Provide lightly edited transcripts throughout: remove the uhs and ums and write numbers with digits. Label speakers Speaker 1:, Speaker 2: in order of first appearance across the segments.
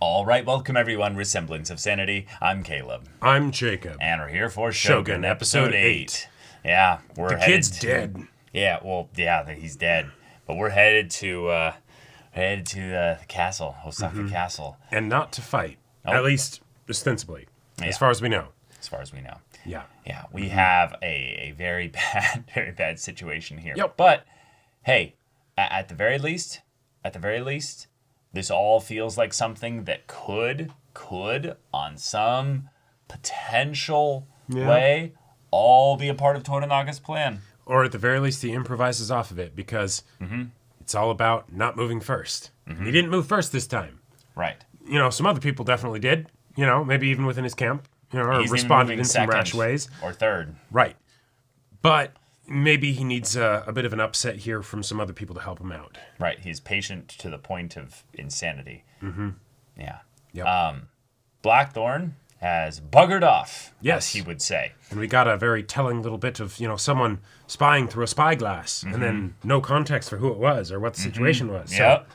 Speaker 1: All right, welcome everyone. Semblance of Sanity. I'm Caleb.
Speaker 2: I'm Jacob.
Speaker 1: And we're here for Shogun episode 8. Yeah, we're
Speaker 2: the kid's dead.
Speaker 1: Yeah, well, yeah, he's dead. But we're headed to the castle, Osaka Castle.
Speaker 2: And not to fight. At least ostensibly. As far as we know.
Speaker 1: As far as we know.
Speaker 2: Yeah.
Speaker 1: Yeah, we have a very bad situation here.
Speaker 2: Yep.
Speaker 1: But hey, at the very least, this all feels like something that could on some potential way all be a part of Toranaga's plan.
Speaker 2: Or at the very least, he improvises off of it because it's all about not moving first. He didn't move first this time.
Speaker 1: Right.
Speaker 2: You know, some other people definitely did. You know, maybe even within his camp. You know, or
Speaker 1: He's
Speaker 2: responded in some rash ways.
Speaker 1: Or third.
Speaker 2: Right. But maybe he needs a bit of an upset here from some other people to help him out.
Speaker 1: Right. He's patient to the point of insanity. Yeah.
Speaker 2: Yep.
Speaker 1: Blackthorn has buggered off,
Speaker 2: Yes.
Speaker 1: as he would say.
Speaker 2: And we got a very telling little bit of, someone spying through a spyglass and then no context for who it was or what the situation was. So,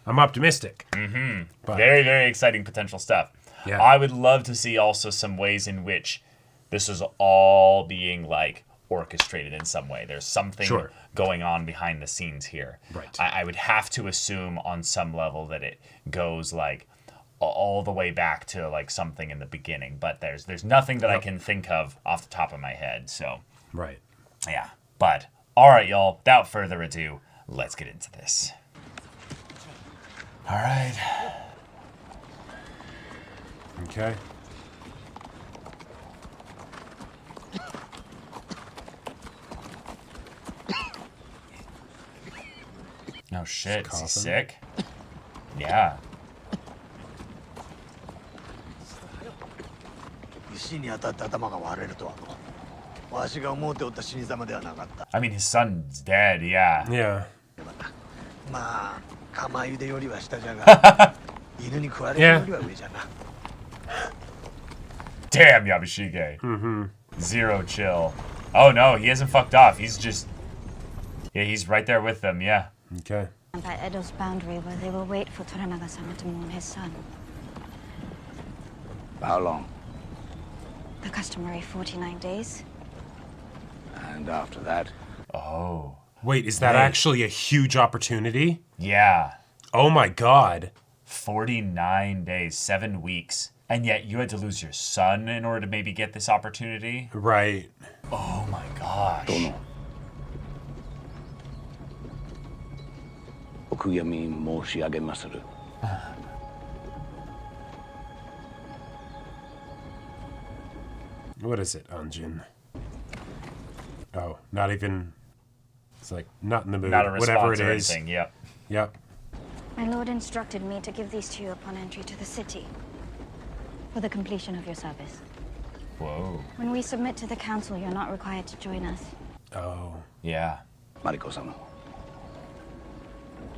Speaker 2: I'm optimistic. But,
Speaker 1: Very, very exciting potential stuff.
Speaker 2: Yeah.
Speaker 1: I would love to see also some ways in which this is all being like orchestrated in some way. There's something going on behind the scenes here.
Speaker 2: Right.
Speaker 1: I would have to assume on some level that it goes like all the way back to like something in the beginning, but there's nothing that I can think of off the top of my head. So
Speaker 2: Right.
Speaker 1: yeah. But all right, y'all, without further ado, let's get into this. All right.
Speaker 2: Okay.
Speaker 1: Oh shit, is he
Speaker 2: coughing.
Speaker 1: sick? Yeah.
Speaker 3: 石に当たって頭が割れるとはわしが思うておった死に様ではなかった
Speaker 1: I mean, his son's dead, yeah.
Speaker 2: Yeah.
Speaker 3: まあ釜茹でよりは下じゃが犬に食われるよりは上じゃな
Speaker 1: Damn, Yamashige. Zero chill. Oh no, he hasn't fucked off. He's just... Yeah, he's right there with them, yeah.
Speaker 2: Okay.
Speaker 4: At Edo's boundary where they will wait for Toranaga-sama to mourn his son.
Speaker 3: How long?
Speaker 4: The customary 49 days.
Speaker 3: And after that?
Speaker 1: Oh.
Speaker 2: Wait, is that actually a huge opportunity?
Speaker 1: Yeah.
Speaker 2: Oh my god.
Speaker 1: 49 days, 7 weeks. And yet you had to lose your son in order to maybe get this opportunity?
Speaker 2: Right.
Speaker 1: Oh my gosh.
Speaker 3: 殿お悔やみ申し上げまする
Speaker 2: What is it, Anjin? Oh, not even... It's like, not in the mood.
Speaker 1: Not a response
Speaker 2: Whatever it
Speaker 1: or
Speaker 2: is.
Speaker 1: anything, yep.
Speaker 2: Yep.
Speaker 4: My lord instructed me to give these to you upon entry to the city. For the completion of your service.
Speaker 1: Whoa.
Speaker 4: When we submit to the council, you're not required to join us.
Speaker 2: Oh.
Speaker 1: Yeah.
Speaker 3: Mariko-sama,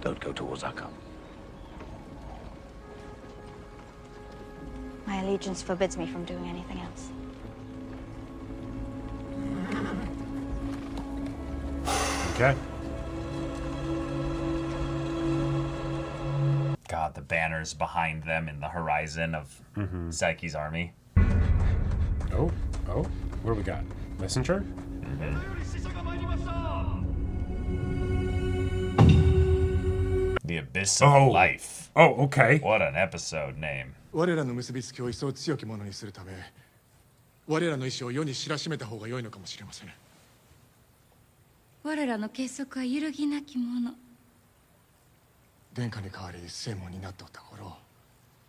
Speaker 3: don't go to Osaka.
Speaker 4: My allegiance forbids me from doing anything else.
Speaker 2: Okay.
Speaker 1: God, the banners behind them in the horizon of Saiki's army.
Speaker 2: Oh. Oh. What do we got? Messenger?
Speaker 1: The Abyss of Life.
Speaker 2: Oh, okay.
Speaker 1: What an episode name.
Speaker 5: 我らの結びつきを一層強きものにするため我らの意志を世に知らしめた方が良いのかもしれません
Speaker 6: 我らの結束は揺るぎなきもの。
Speaker 5: 殿下に代わり聖門になっておった頃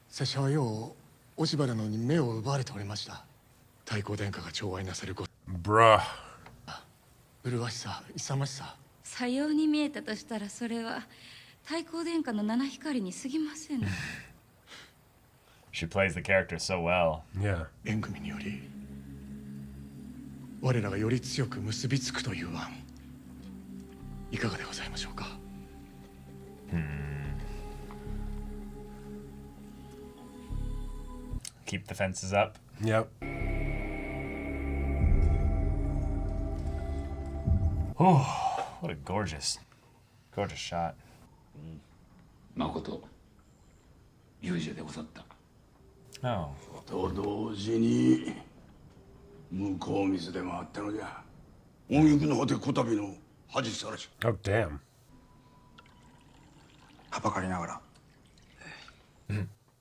Speaker 5: 拙者はよう押原のに目を奪われておりました太閤殿下が寵愛なさるご
Speaker 2: Bruh.
Speaker 5: 麗しさ勇ましさ
Speaker 6: さように見えたとしたらそれは太閤殿下の七光に過ぎません。
Speaker 1: She plays the character so well.
Speaker 2: Yeah.
Speaker 5: 縁組により我らがより強く結びつくという案いかがでございましょうか
Speaker 1: Keep the fences up.
Speaker 2: Yep.
Speaker 1: Oh, what a gorgeous shot.
Speaker 3: 誠
Speaker 7: 有事でござった。
Speaker 1: Oh.
Speaker 8: と同時に向こう水でもあったのじゃ。音行の果てこたびの恥さらし。
Speaker 2: Oh, damn.
Speaker 9: はばかりながら。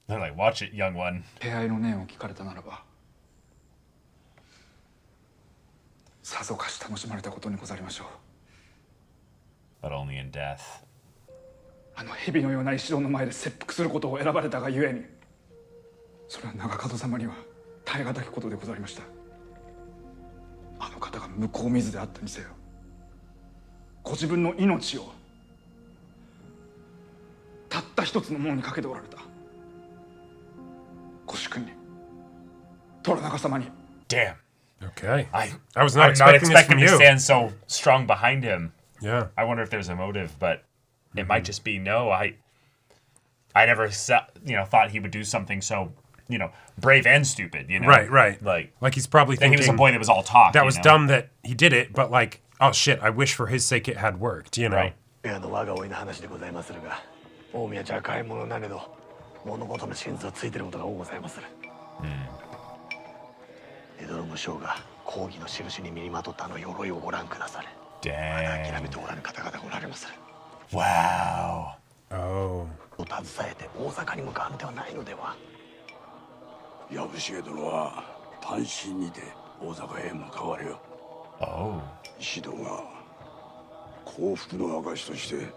Speaker 1: They're like, watch it, young one.
Speaker 9: 敬愛の念を聞かれたならば、さぞかし楽しまれたことにござりましょう。
Speaker 1: But only in death.
Speaker 9: あの蛇のような石堂の前で切腹することを選ばれたがゆえに、それは長門様には耐え難きことでござりました。あの方が向こう水であったにせよ、ご自分の命をたった一つのものにかけておられた。ご主君に、虎長様に。
Speaker 1: Damn.
Speaker 2: Okay.
Speaker 1: I
Speaker 2: was not
Speaker 1: I'm not
Speaker 2: expecting this
Speaker 1: expecting
Speaker 2: from
Speaker 1: to
Speaker 2: you.
Speaker 1: stand so strong behind him.
Speaker 2: Yeah.
Speaker 1: I wonder if there's a motive, but it might just be no. I never thought he would do something so, brave and stupid,
Speaker 2: Right. Like he's probably
Speaker 1: that he
Speaker 2: thinking
Speaker 1: was a boy that was all talk.
Speaker 2: that was dumb that he did it, but like, oh shit, I wish for his sake it had worked,
Speaker 1: Right.
Speaker 3: 我が老いの話でございまするが、大宮じゃ買い物なれど物事の真実はついてることが多ございまする。江戸の武将が公儀の印に身にまとったあの鎧をご覧くだされ。まだ諦めておらぬ方々がおられまする。
Speaker 1: Wow.
Speaker 2: Oh.
Speaker 3: を携えて大阪に向かうのではないのでは。
Speaker 8: 藪重殿は単身にて大阪へ向かわれよ。
Speaker 1: Oh.
Speaker 8: 石戸が降伏の証として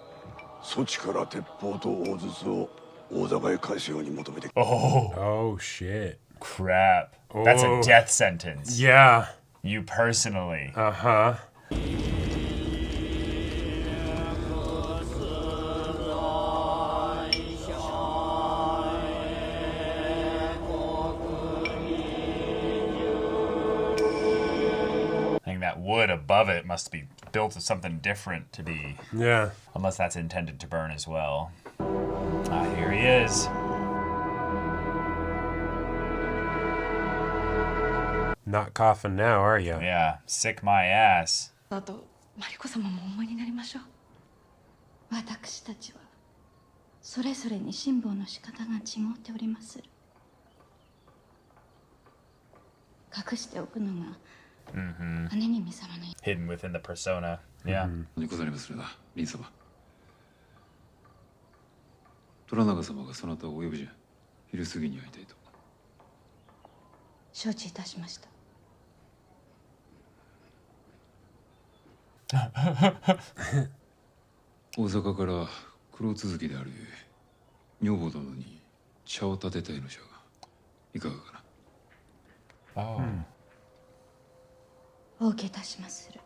Speaker 8: そちから鉄砲と大筒を大阪へ返すように求めて。
Speaker 1: Oh.
Speaker 2: Oh shit.
Speaker 1: Crap. That's a
Speaker 2: Oh.
Speaker 1: death sentence.
Speaker 2: Yeah.
Speaker 1: You personally.
Speaker 2: Uh-huh.
Speaker 1: I think that wood above it must be built of something different to be.
Speaker 2: Yeah.
Speaker 1: Unless that's intended to burn as well. Ah, here he is.
Speaker 2: Not coughing now, are you?
Speaker 1: Yeah, sick my ass.
Speaker 6: あとマリコ様もお思いになりましょう。私たちはそれぞれに辛抱の仕方が違っておりまする。隠しておくのが姉君様の
Speaker 1: Hidden within the persona. Yeah.
Speaker 7: にござりまするな、凛様。虎長様がそなたをお呼びじゃ。昼過ぎに会いたいと。
Speaker 6: 承知いたしました。
Speaker 7: 大阪から黒続きであるゆえ、女房殿に茶を立てたいのじゃが、いかがかな。
Speaker 1: Oh.
Speaker 6: お受けいたしまする。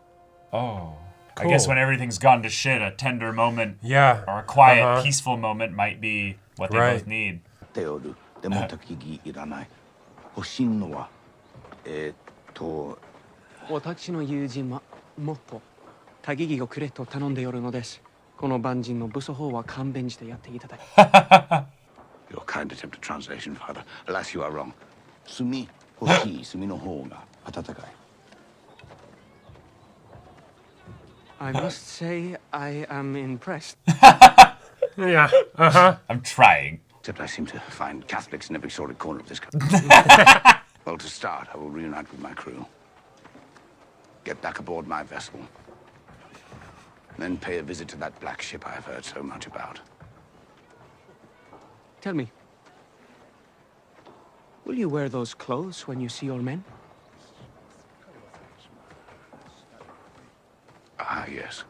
Speaker 1: Oh. I
Speaker 2: Cool.
Speaker 1: guess when everything's gone to shit, a tender moment
Speaker 2: Yeah.
Speaker 1: or a quiet,
Speaker 2: Uh-huh.
Speaker 1: peaceful moment might be what they
Speaker 2: Right.
Speaker 1: both need.
Speaker 10: 手おる。でも焚き木いらない。欲しいのは、
Speaker 11: 私の友人はもっとたぎぎをくれと頼んでおるのです。この万人の武装法は勘弁してやっていただき。
Speaker 10: Your kind attempt at translation, Father. Alas, you are wrong. 炭欲しい炭の方が温かい。
Speaker 11: I must say I am impressed.
Speaker 2: Yeah. Uh-huh.
Speaker 1: I'm trying.
Speaker 10: Except I seem to find Catholics in every sordid corner of this country. Well, to start, I will reunite with my crew. Get back aboard my vessel. Then pay a visit to that black ship I have heard so much about.
Speaker 11: Tell me, will you wear those clothes when you see your men?
Speaker 10: Ah, yes.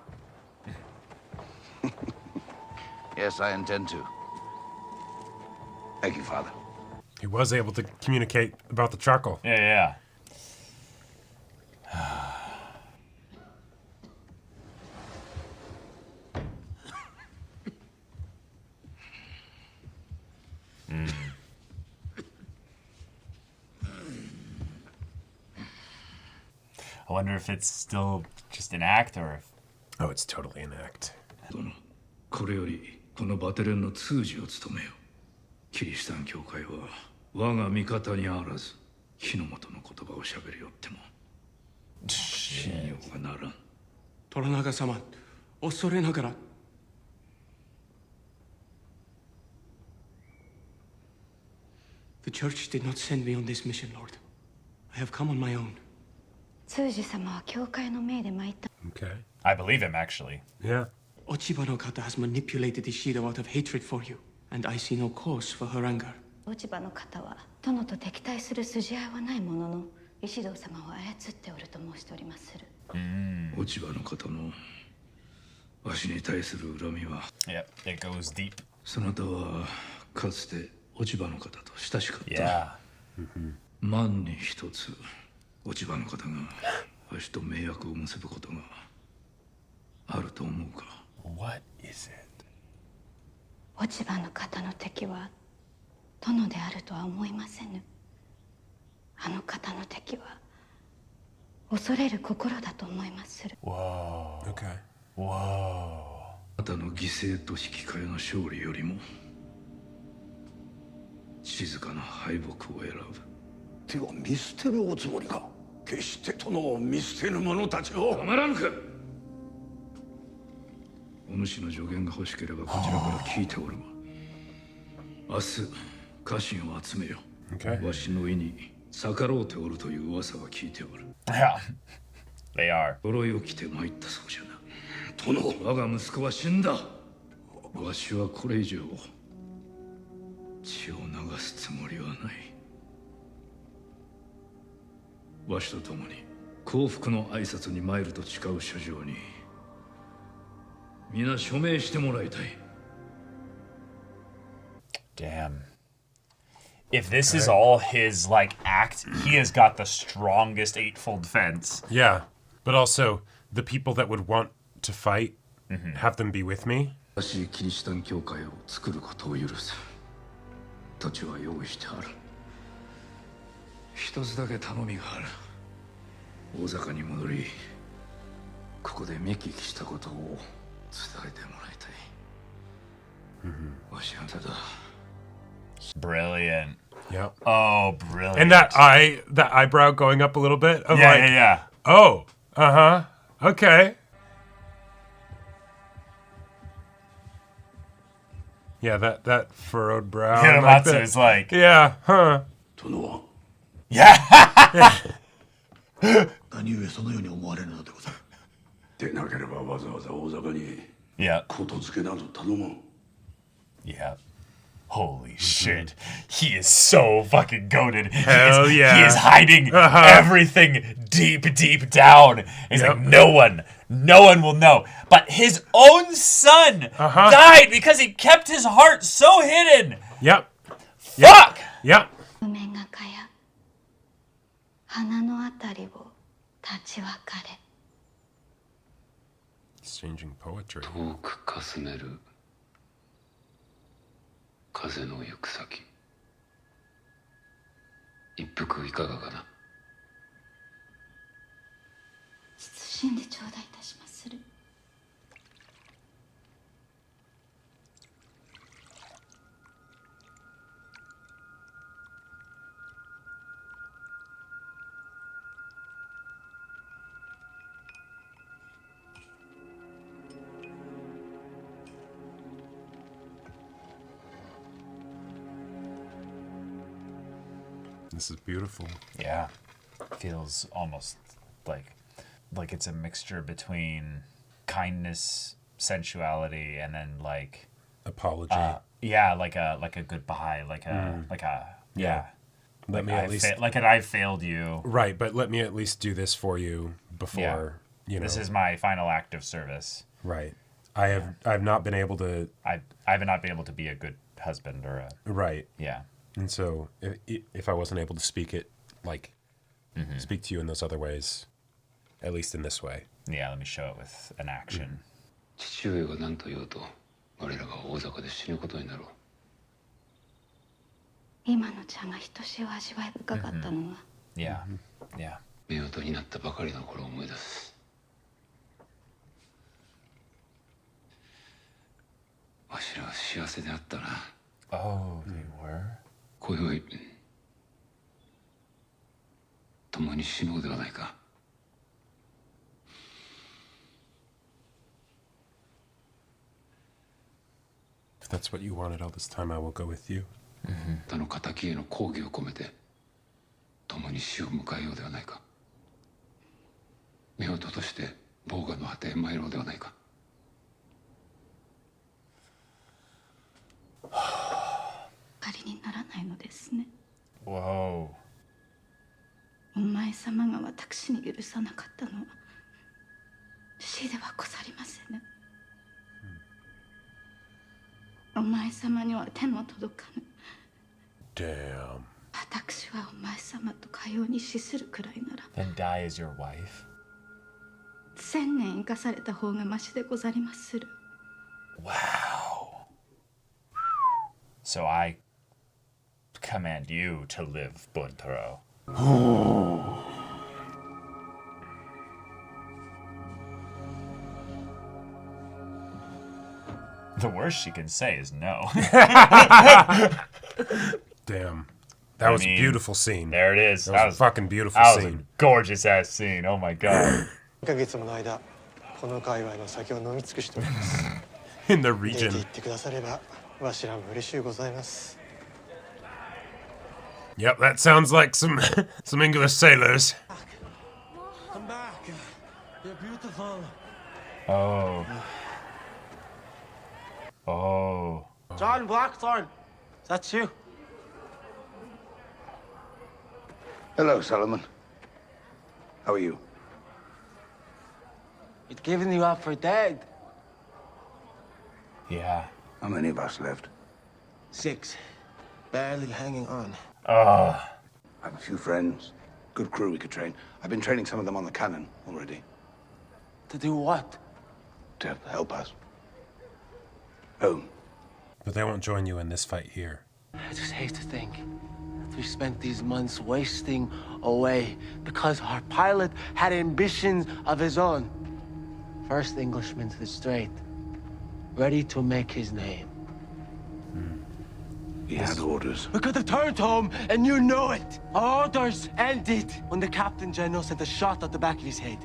Speaker 10: Yes, I intend to. Thank you, Father.
Speaker 2: He was able to communicate about the charcoal.
Speaker 1: Yeah. I wonder if it's still just an act or if...
Speaker 2: Oh, it's totally an act.
Speaker 7: 殿、これよりこのバテレンの通詞を務めよ。キリシタン教会は我が味方にあらず、火の元の言葉をしゃべりよっても信用がならん。
Speaker 11: 虎長様、恐れながら。The church did not send me on this mission, Lord. I have come on my own.
Speaker 4: 通詞様は教会の命で参った。
Speaker 2: Okay.
Speaker 1: I believe him, actually.
Speaker 2: Yeah.
Speaker 11: Ochiba no kata has manipulated Ishido out of hatred for you, and I see no cause for her anger.
Speaker 4: 落ち葉の方は殿と敵対する筋合いはないものの、石堂様を操っておると申しておりまする。
Speaker 7: 落ち葉の方のわしに対する恨みは、
Speaker 1: Yep, it goes deep.
Speaker 7: そなたはかつて落ち葉の方と親しかった。
Speaker 1: Yeah.
Speaker 7: 万に一つ落ち葉の方がわしと盟約を結ぶことがあると思うか。
Speaker 1: What is it?
Speaker 4: 落ち葉の方の敵は殿であるとは思いませぬ。あの方の敵は恐れる心だと思いまする。
Speaker 1: Whoa.
Speaker 2: Okay.
Speaker 1: Whoa.
Speaker 7: あなたの犠牲と引き換えの勝利よりも静かな敗北を選ぶ。
Speaker 8: 手を見捨てるおつもりか。決して殿を見捨てぬ者たちを。
Speaker 7: たまらぬか。お主の助言が欲しければこちらから聞いておるが、明日家臣を集めよ。
Speaker 2: Okay.
Speaker 7: わしの意に逆ろうておるという噂は聞いておる。
Speaker 1: Yeah. They are.
Speaker 7: 鎧を着て参ったそうじゃな。
Speaker 8: 殿、
Speaker 7: 我が息子は死んだ。わしはこれ以上血を流すつもりはない。わしと共に幸福の挨拶に参ると誓う書状に皆署名してもらいたい。
Speaker 1: Damn. If this is all his like act, he has got the strongest eightfold fence.
Speaker 2: Yeah. But also, the people that would want to fight, have them be with me.
Speaker 7: 新しいキリシタン教会を作ることを許す。土地は用意してある。一つだけ頼みがある。大坂に戻り、ここで見聞きしたことを伝えてもらいたい。わしはただ。
Speaker 1: Brilliant.
Speaker 2: Yep.
Speaker 1: Oh, brilliant.
Speaker 2: And that eyebrow going up a little bit of
Speaker 1: Yeah,
Speaker 2: like,
Speaker 1: yeah, yeah.
Speaker 2: oh, uh-huh, okay. Yeah, that furrowed brow.
Speaker 1: Yeah,
Speaker 2: like
Speaker 1: Matsu
Speaker 2: that.
Speaker 1: is like,
Speaker 2: yeah, huh.
Speaker 8: 殿は
Speaker 1: yeah.
Speaker 8: 何故そのように思われるのでござる。でなければわざわざ大坂に
Speaker 1: Yeah.
Speaker 8: ことづけなど頼む。
Speaker 1: Yeah. Holy shit. He is so fucking goated.
Speaker 2: Hell
Speaker 1: He
Speaker 2: yeah.
Speaker 1: is hiding everything deep, deep down. He's like, no one will know. But his own son died because he kept his heart so hidden.
Speaker 2: Yep.
Speaker 1: Fuck!
Speaker 2: Yep.
Speaker 4: 梅がかや花のあたりを立ち分かれ。
Speaker 2: Exchanging poetry.
Speaker 12: 遠くかすめる風の行く先。一服いかがかな。
Speaker 4: 謹んで頂戴いたしまする。
Speaker 2: This is beautiful.
Speaker 1: Yeah. Feels almost like it's a mixture between kindness, sensuality, and then like
Speaker 2: Apology.
Speaker 1: Yeah, like a goodbye, like a yeah.
Speaker 2: Let me at least
Speaker 1: I failed you.
Speaker 2: Right, but let me at least do this for you before, you know.
Speaker 1: This is my final act of service.
Speaker 2: Right. I've not been able to
Speaker 1: I've not been able to be a good husband or a
Speaker 2: Right.
Speaker 1: Yeah.
Speaker 2: And so if I wasn't able to speak it like speak to you in those other ways, at least in this way.
Speaker 1: Yeah, let me show it with an action.
Speaker 12: 父上が何と言おうと我らが大坂で死ぬことになろう。
Speaker 4: 今のちゃんがひとしお味わい深かったのは、
Speaker 1: Yeah. Yeah.
Speaker 12: 夫婦になったばかりの頃を思い出す。わしらは幸せであったな。
Speaker 1: Oh, they were?
Speaker 12: 今宵共に死のうではないか。
Speaker 2: If that's what you wanted all this time, I will go with you.
Speaker 12: 他の敵への抗議を込めて共に死を迎えようではないか。夫婦としてボーガの果てへ参ろうではないか。
Speaker 4: 仮にならないのですね。
Speaker 1: Whoa.
Speaker 4: お前様が私に許さなかったのは死ではござりませぬ。お前様には手の届かぬ。
Speaker 2: Damn.
Speaker 4: 私はお前様とかように死するくらいなら
Speaker 1: Then die as your wife?
Speaker 4: 1000年生かされた方がましでござりまする。
Speaker 1: Wow. So I command you to live, Buntaro. The worst she can say is no.
Speaker 2: Damn. That was a beautiful scene.
Speaker 1: There it is.
Speaker 2: That was a fucking beautiful
Speaker 1: that was
Speaker 2: scene.
Speaker 1: a gorgeous ass scene. Oh my god.
Speaker 5: 2ヶ月もの間この界隈の酒を飲み尽くしております。
Speaker 2: In the
Speaker 5: 出て
Speaker 2: region.
Speaker 5: 行ってくださればわしらも嬉しゅうございます。
Speaker 2: Yep, that sounds like some some English sailors.
Speaker 5: Come back. You're beautiful.
Speaker 1: Oh. Oh.
Speaker 11: John Blackthorn, that's you.
Speaker 10: Hello, Solomon. How are you?
Speaker 11: We'd given you up for dead.
Speaker 1: Yeah.
Speaker 10: How many of us left?
Speaker 11: 6. Barely hanging on.
Speaker 10: I have a few friends. Good crew we could train. I've been training some of them on the cannon already.
Speaker 11: To do what?
Speaker 10: To help us. Home.
Speaker 2: But they won't join you in this fight here.
Speaker 11: I just hate to think that we spent these months wasting away because our pilot had ambitions of his own. First Englishman to the strait, ready to make his name.
Speaker 10: He had orders.
Speaker 11: We could have turned home, and you know it. Our orders ended when the Captain General sent a shot at the back of his head.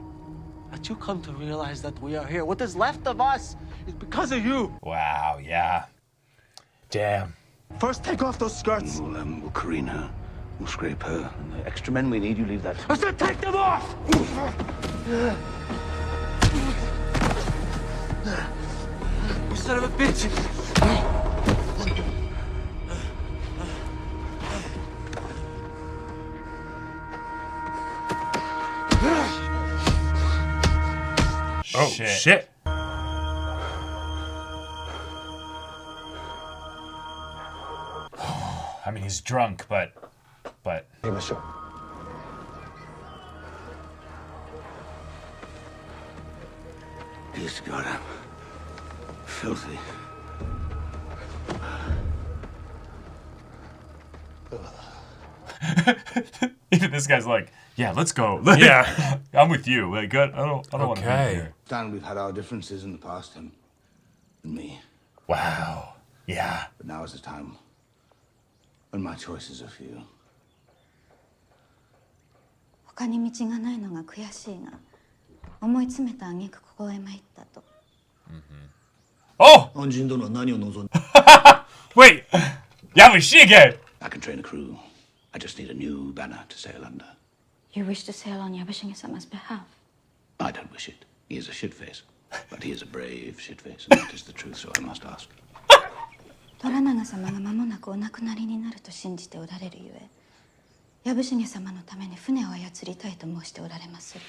Speaker 11: But you come to realize that we are here. What is left of us is because of you.
Speaker 1: Wow, yeah. Damn.
Speaker 11: First, take off those skirts.
Speaker 10: We'll careen her. We'll scrape her. And the extra men we need, you leave that.
Speaker 11: I said take them off! You son of a bitch!
Speaker 2: Oh, shit.
Speaker 1: I mean, he's drunk, but.
Speaker 10: He's got him. Filthy.
Speaker 1: Even this guy's like, yeah, let's go.
Speaker 2: Yeah.
Speaker 1: I'm with you. Like, I don't want to be here.
Speaker 10: Dan, we've had our differences in the past, him and me.
Speaker 1: Wow. Yeah.
Speaker 10: But now is the time when my choices are few.
Speaker 4: 他に道がないのが悔しいが、思い詰めた挙句ここへ参ったと。
Speaker 1: Oh!
Speaker 8: 安心殿は何を望んで
Speaker 1: Wait! Yamashige!
Speaker 10: I can train a crew. I just need a new banner to sail under.
Speaker 4: You wish to sail on Yabashige-sama's behalf?
Speaker 10: I don't wish it. He is a shitface. But he is a brave shitface, and that is the truth, so I must ask.
Speaker 4: 虎長様が間もなくお亡くなりになると信じておられるゆえ、藪重様のために船を操りたいと申しておられまする。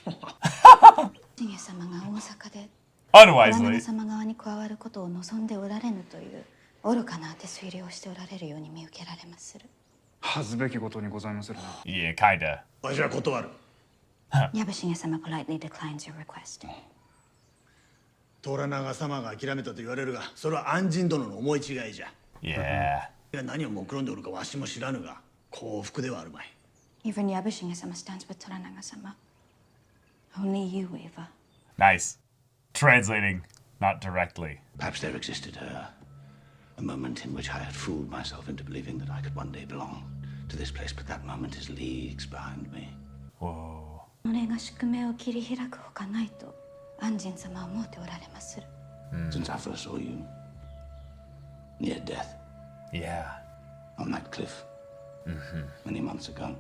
Speaker 4: 藪重様が大阪で虎長様側に加わることを望んでおられぬという愚かな当て推理をしておられるように見受けられまする。
Speaker 9: 恥ずべきことにございまするな。
Speaker 1: Yeah, kinda.
Speaker 8: わしは断る。
Speaker 4: 藪重様 politely declines your request.
Speaker 8: 虎長様が諦めたと言われるが、それは安心殿の思い違いじゃ。
Speaker 1: Yeah.
Speaker 8: いや、何を目論んでおるかわしも知らぬが、幸福ではあるまい。
Speaker 4: Even Yabashige-sama stands with Toranaga-sama. Only you, Eva.
Speaker 1: Nice. Translating, not directly.
Speaker 10: Perhaps there existed a moment in which I had fooled myself into believing that I could one day belong to this place, but that moment is leagues behind me.
Speaker 1: Whoa.
Speaker 4: これが宿命を切り開くほかないと安心様は思うておられまする。
Speaker 10: Since I first saw you, near death.
Speaker 1: Yeah.
Speaker 10: on that cliff many months ago.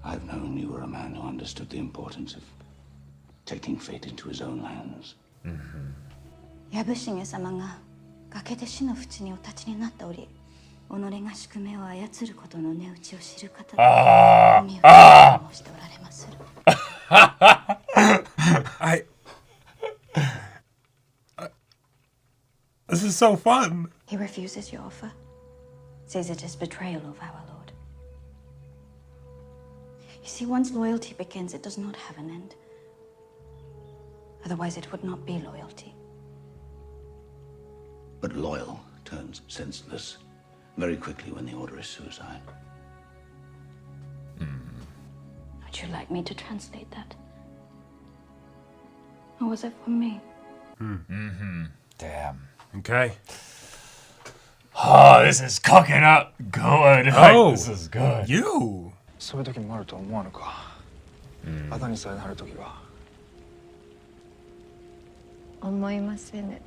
Speaker 10: I've known you were a man who understood the importance of taking fate into his own hands.
Speaker 4: 藪重様が崖で死の淵にお立ちになった折、己が宿命を操ることの値打ちを知る方で、海を申しておられまする。
Speaker 2: This is so fun.
Speaker 4: He refuses your offer, says it is betrayal of our Lord. You see, once loyalty begins, it does not have an end. Otherwise, it would not be loyalty.
Speaker 10: But loyal turns senseless very quickly when the order is suicide.
Speaker 4: Would you like me to translate that? Or was it for me?
Speaker 1: Damn.
Speaker 2: Okay.
Speaker 1: Oh, this is cooking up good.
Speaker 2: Oh,
Speaker 1: this is good.
Speaker 2: You.
Speaker 9: そういう時もあると思わぬか。あだにさえなる時は。
Speaker 6: 思いませぬ。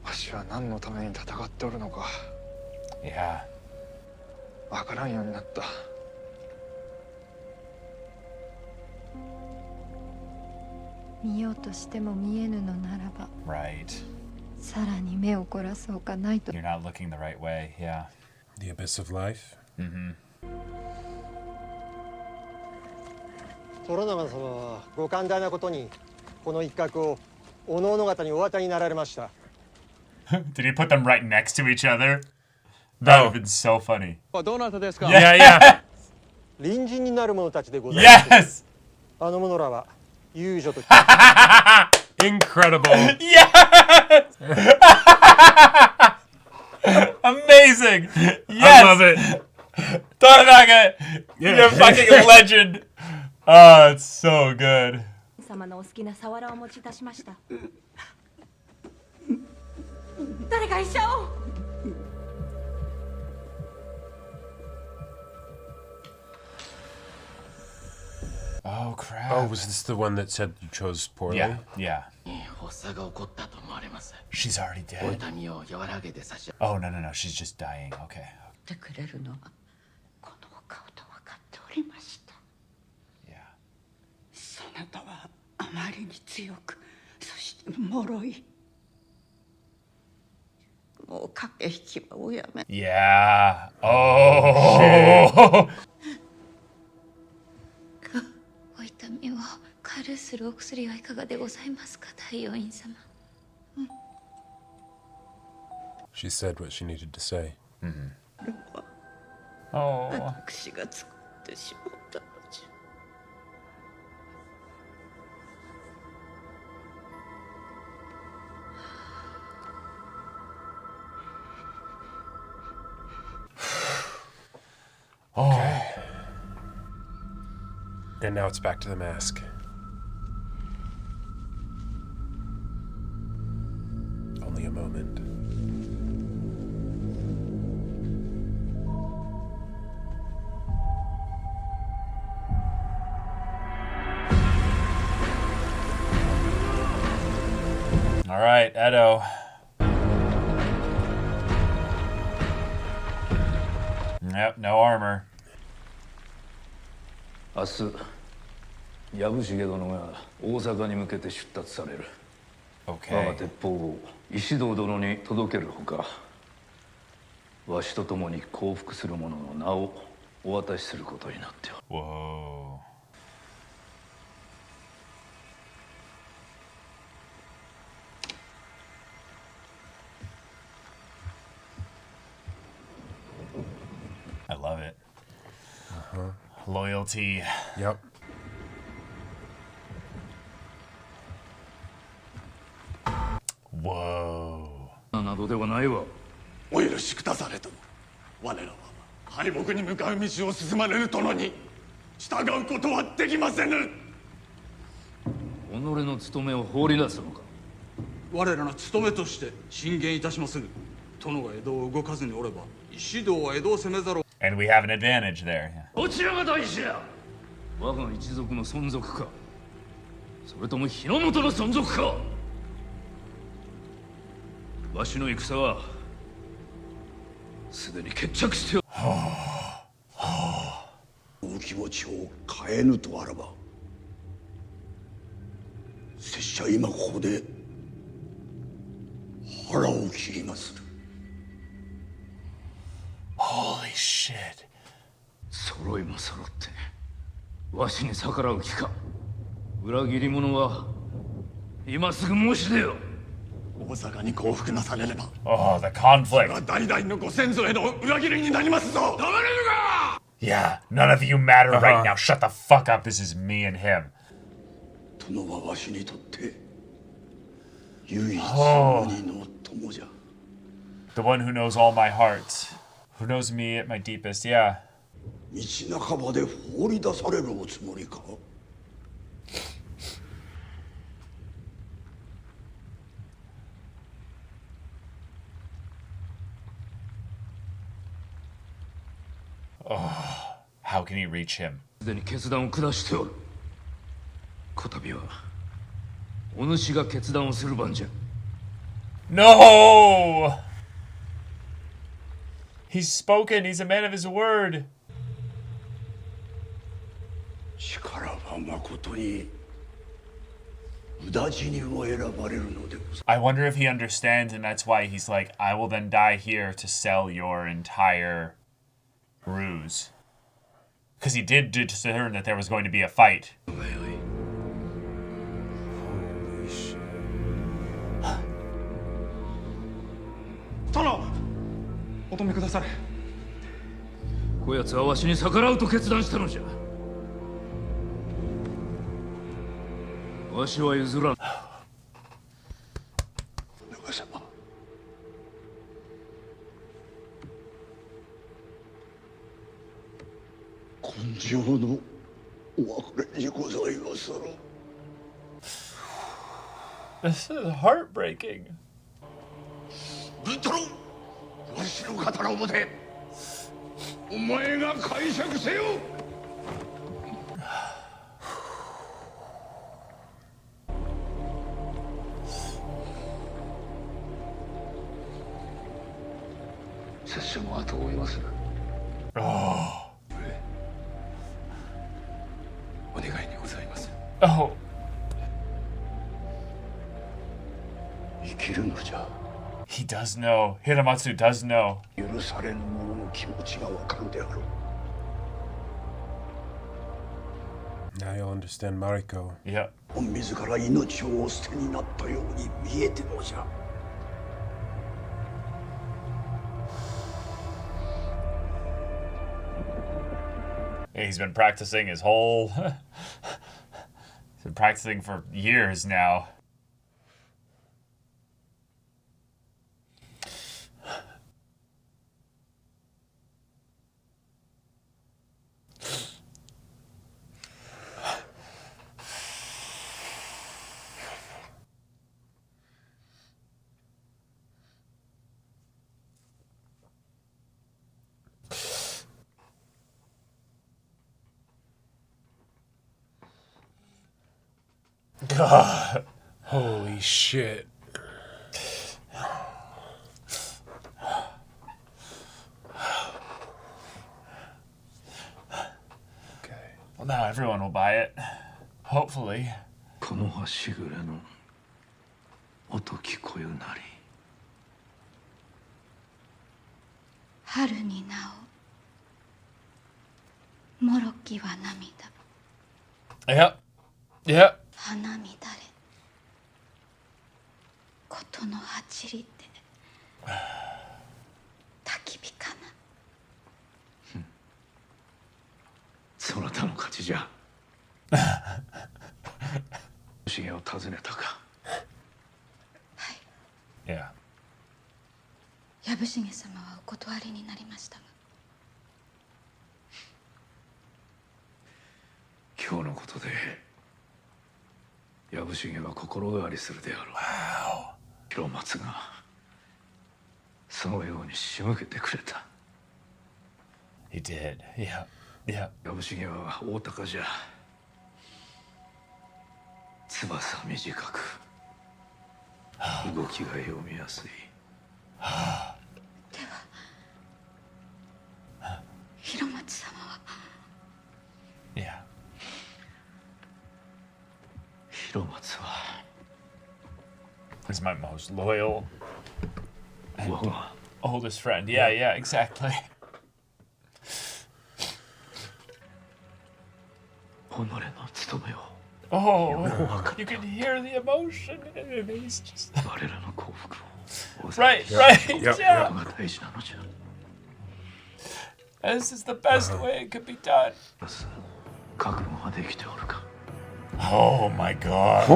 Speaker 9: わしは何のために戦っておるのか。
Speaker 1: Yeah.
Speaker 9: わからんようになった。
Speaker 6: 見ようとしても見えぬのならば。
Speaker 1: Right.
Speaker 6: さらに目を凝らそうかないと。
Speaker 1: You're not looking the right way. Yeah.
Speaker 2: The abyss of life.
Speaker 13: 虎長様はご寛大なことにこの一角をおのおの方にお渡りになられました。
Speaker 1: Did he put them right next to each other? That would have been so funny.
Speaker 13: どなたですか?
Speaker 1: Yeah, yeah.
Speaker 13: 隣人になる者たちでございます。
Speaker 1: Yes.
Speaker 13: あの者らは遊女と。
Speaker 2: Incredible.
Speaker 1: Yes. Amazing. Yes.
Speaker 2: I love it.
Speaker 1: Toranaga, you're a fucking legend. Oh, it's so good.
Speaker 14: 様のお好きなサワラをお持ちいたしました。誰か医者を。
Speaker 1: Oh crap.
Speaker 2: Oh, was this the one that said you chose poorly?
Speaker 1: Yeah, yeah.
Speaker 11: 発作が起こったと思われます。
Speaker 1: She's already dead.
Speaker 11: お痛みを和らげて差し。
Speaker 1: Oh, no, no, no. She's just dying. Okay.
Speaker 4: てくれるのはこのお顔と分かっておりました。
Speaker 1: Yeah.
Speaker 15: そなたはあまりに強く、そして脆い。もう駆け引きはおやめ。
Speaker 1: Yeah. Oh.
Speaker 4: お痛みを軽するお薬はいかがでございますか、大王院様。
Speaker 2: She said what she needed to say.
Speaker 1: Oh.
Speaker 15: 私が作ってしまったのじゃ。
Speaker 2: Okay. And now it's back to the mask. Only a moment.
Speaker 1: All right, Edo. Yep, no armor.
Speaker 7: 明日、藪重殿が大阪に向けて出立される。
Speaker 1: Okay.
Speaker 7: 我が鉄砲を石堂殿に届けるほか、わしと共に降伏する者の名をお渡しすることになっておる。
Speaker 1: Whoa. I love it. Loyalty.
Speaker 2: Yep.
Speaker 1: Whoa.
Speaker 7: などではないわ。
Speaker 5: お許しくだされとも。我らは敗北に向かう道を進まれる殿に従うことはできませぬ。
Speaker 7: 己の務めを放り出すのか。
Speaker 16: 我らの務めとして進言いたしまする。殿が江戸を動かずにおれば石堂は江戸を攻めざるを。
Speaker 1: And we have an advantage there.
Speaker 7: どちらが大事や。我が一族の存続か、それとも日の本の存続か。わしの戦はすでに決着してお
Speaker 8: お気持ちを変えぬとあらば、拙者今ここで腹を切ります。
Speaker 1: Holy shit.
Speaker 7: 揃いも揃ってわしに逆らう気か。裏切り者は今すぐ申し出よ。
Speaker 5: 大坂に降伏なされれば、
Speaker 1: Oh, the conflict.
Speaker 5: 代々のご先祖への裏切りになりますぞ。
Speaker 8: 黙れるか。
Speaker 1: Yeah, none of you matter right now. Shut the fuck up. This is me and him.
Speaker 8: 殿はわしにとって唯一無二の友じゃ。
Speaker 1: The one who knows all my heart. Who knows me at my deepest, yeah.
Speaker 8: 道半ばで放り出されるおつもりか。
Speaker 1: Oh, how can he reach him?
Speaker 7: すでに決断を下しておる。こたびはお主が決断をする番じゃ。
Speaker 1: No! He's spoken. He's a man of his word.
Speaker 8: 力はまことに無駄死にを選ばれるのでござる。
Speaker 1: I wonder if he understands, and that's why he's like, I will then die here to sell your entire ruse. Because he did discern that there was going to be a fight.
Speaker 2: Holy shit.
Speaker 9: 殿、お止めくだされ。
Speaker 7: こやつはわしに逆らうと決断したのじゃ。わしは譲らん。
Speaker 8: 長様、今生のお別れにございますろ。
Speaker 1: This is heartbreaking.
Speaker 8: ブトロン、わしの刀を持て。お前が解釈せよ。
Speaker 12: 拙者も後を追いまする。
Speaker 1: Oh.
Speaker 5: お願いにございます。
Speaker 1: Oh.
Speaker 8: 生きるのじゃ。
Speaker 1: He does know. Hiramatsu does know.
Speaker 8: 許されぬ者の気持ちがわかるであろう。
Speaker 2: Now you'll understand Mariko.
Speaker 1: Yep.
Speaker 8: 自ら命をお捨てになったように見えてもじゃ。
Speaker 1: He's been practicing his whole... He's been practicing for years now. God.
Speaker 2: Holy shit.
Speaker 1: Okay. Well, now everyone will buy it. Hopefully.
Speaker 7: この葉しぐれの音聞こえなり。
Speaker 4: 春になおもろきは涙
Speaker 1: Yep. Yep.
Speaker 4: 花乱れことのはちりて焚き火かな。
Speaker 7: そなたの勝ちじゃ。重を訪ねたか。
Speaker 4: はい。
Speaker 1: Yeah.
Speaker 4: 藪重様はお断りになりましたが。
Speaker 7: 今日のことで藪重は心変わりするであろう。広松がそのように仕向けてくれた。
Speaker 1: He did. Yeah. Yeah.
Speaker 7: 藪重は大鷹じゃ。翼短く動きが読みやすい。
Speaker 1: Yeah.
Speaker 7: 広松は
Speaker 1: He's my most loyal and oldest friend. Yeah, yeah, exactly.
Speaker 7: 己の務めを
Speaker 1: Oh, you can hear the emotion in it. He's just...
Speaker 7: 我らの幸福を
Speaker 1: Right, right, yeah.
Speaker 7: が大事なのじゃ
Speaker 1: This is the best way it could be done.
Speaker 7: 覚悟はできておるか
Speaker 1: Oh my god.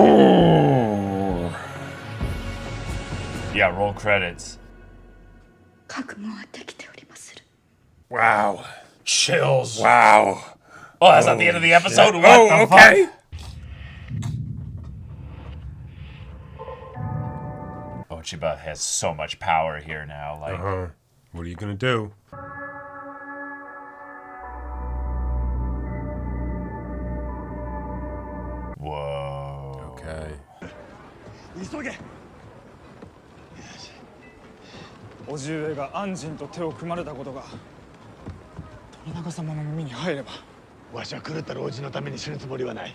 Speaker 1: Yeah, roll credits.
Speaker 2: Wow.
Speaker 1: Chills.
Speaker 2: Wow.
Speaker 1: Oh, that's not the end of the episode?
Speaker 2: Shit.
Speaker 1: What the
Speaker 2: okay.
Speaker 1: fuck? Ochiba has so much power here now. Like,
Speaker 2: What are you gonna do?
Speaker 1: Whoa.
Speaker 2: Okay.
Speaker 9: 急げ叔父上が安心と手を組まれたことが鳥長様の耳に入れば
Speaker 3: わしは狂った老人のために死ぬつもりはない。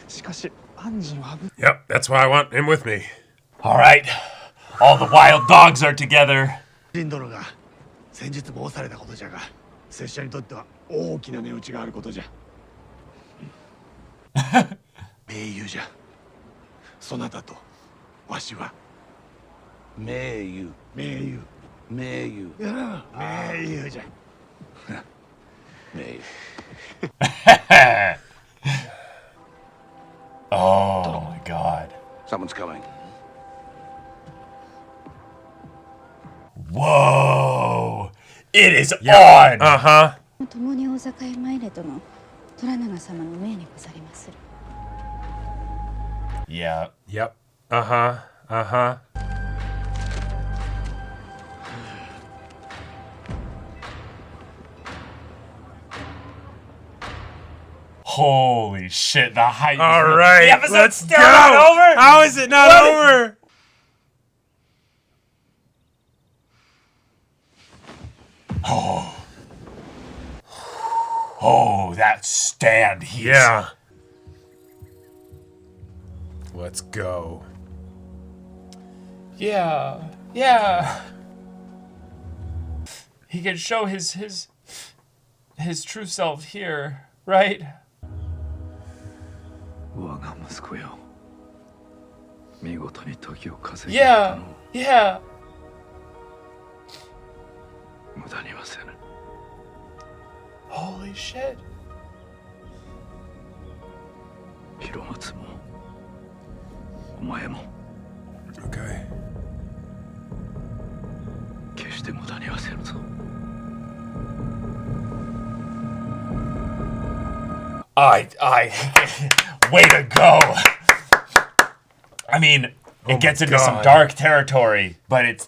Speaker 9: しかし安心は
Speaker 2: Yep, that's why I want him with me.
Speaker 1: All right. All the wild dogs are together.
Speaker 3: リン殿が先日申されたことじゃが、拙者にとっては大きな値打ちがあることじゃ。盟友じゃ。そなたとわしは
Speaker 10: 盟友。
Speaker 3: 盟友。
Speaker 10: 盟友。
Speaker 3: 盟友じゃ。
Speaker 10: 盟友。
Speaker 1: Oh my god.
Speaker 10: Someone's coming.
Speaker 1: Whoa. It is
Speaker 2: Yeah.
Speaker 1: on.
Speaker 2: Uh-huh.
Speaker 4: 共に大坂へ参れとの虎長様の命にござりまする。
Speaker 1: Yeah.
Speaker 2: Yep. Uh-huh. Uh-huh.
Speaker 1: Holy shit, the hype.
Speaker 2: All right,
Speaker 1: The episode's
Speaker 2: let's
Speaker 1: still
Speaker 2: go.
Speaker 1: not over?
Speaker 2: How is it not over?
Speaker 1: Oh. Oh, that stand heat.
Speaker 2: Yeah. Let's go.
Speaker 1: Yeah. Yeah. He can show his true self here, right?
Speaker 7: 我が息子よ見事に時を稼ぎ
Speaker 1: Yeah. Yeah.
Speaker 7: 無駄にはせぬ
Speaker 1: Holy shit.
Speaker 7: 広松もお前も
Speaker 2: Okay.
Speaker 7: 決して無駄にはせぬぞ
Speaker 1: Way to go. I mean, it gets into some dark territory, but it's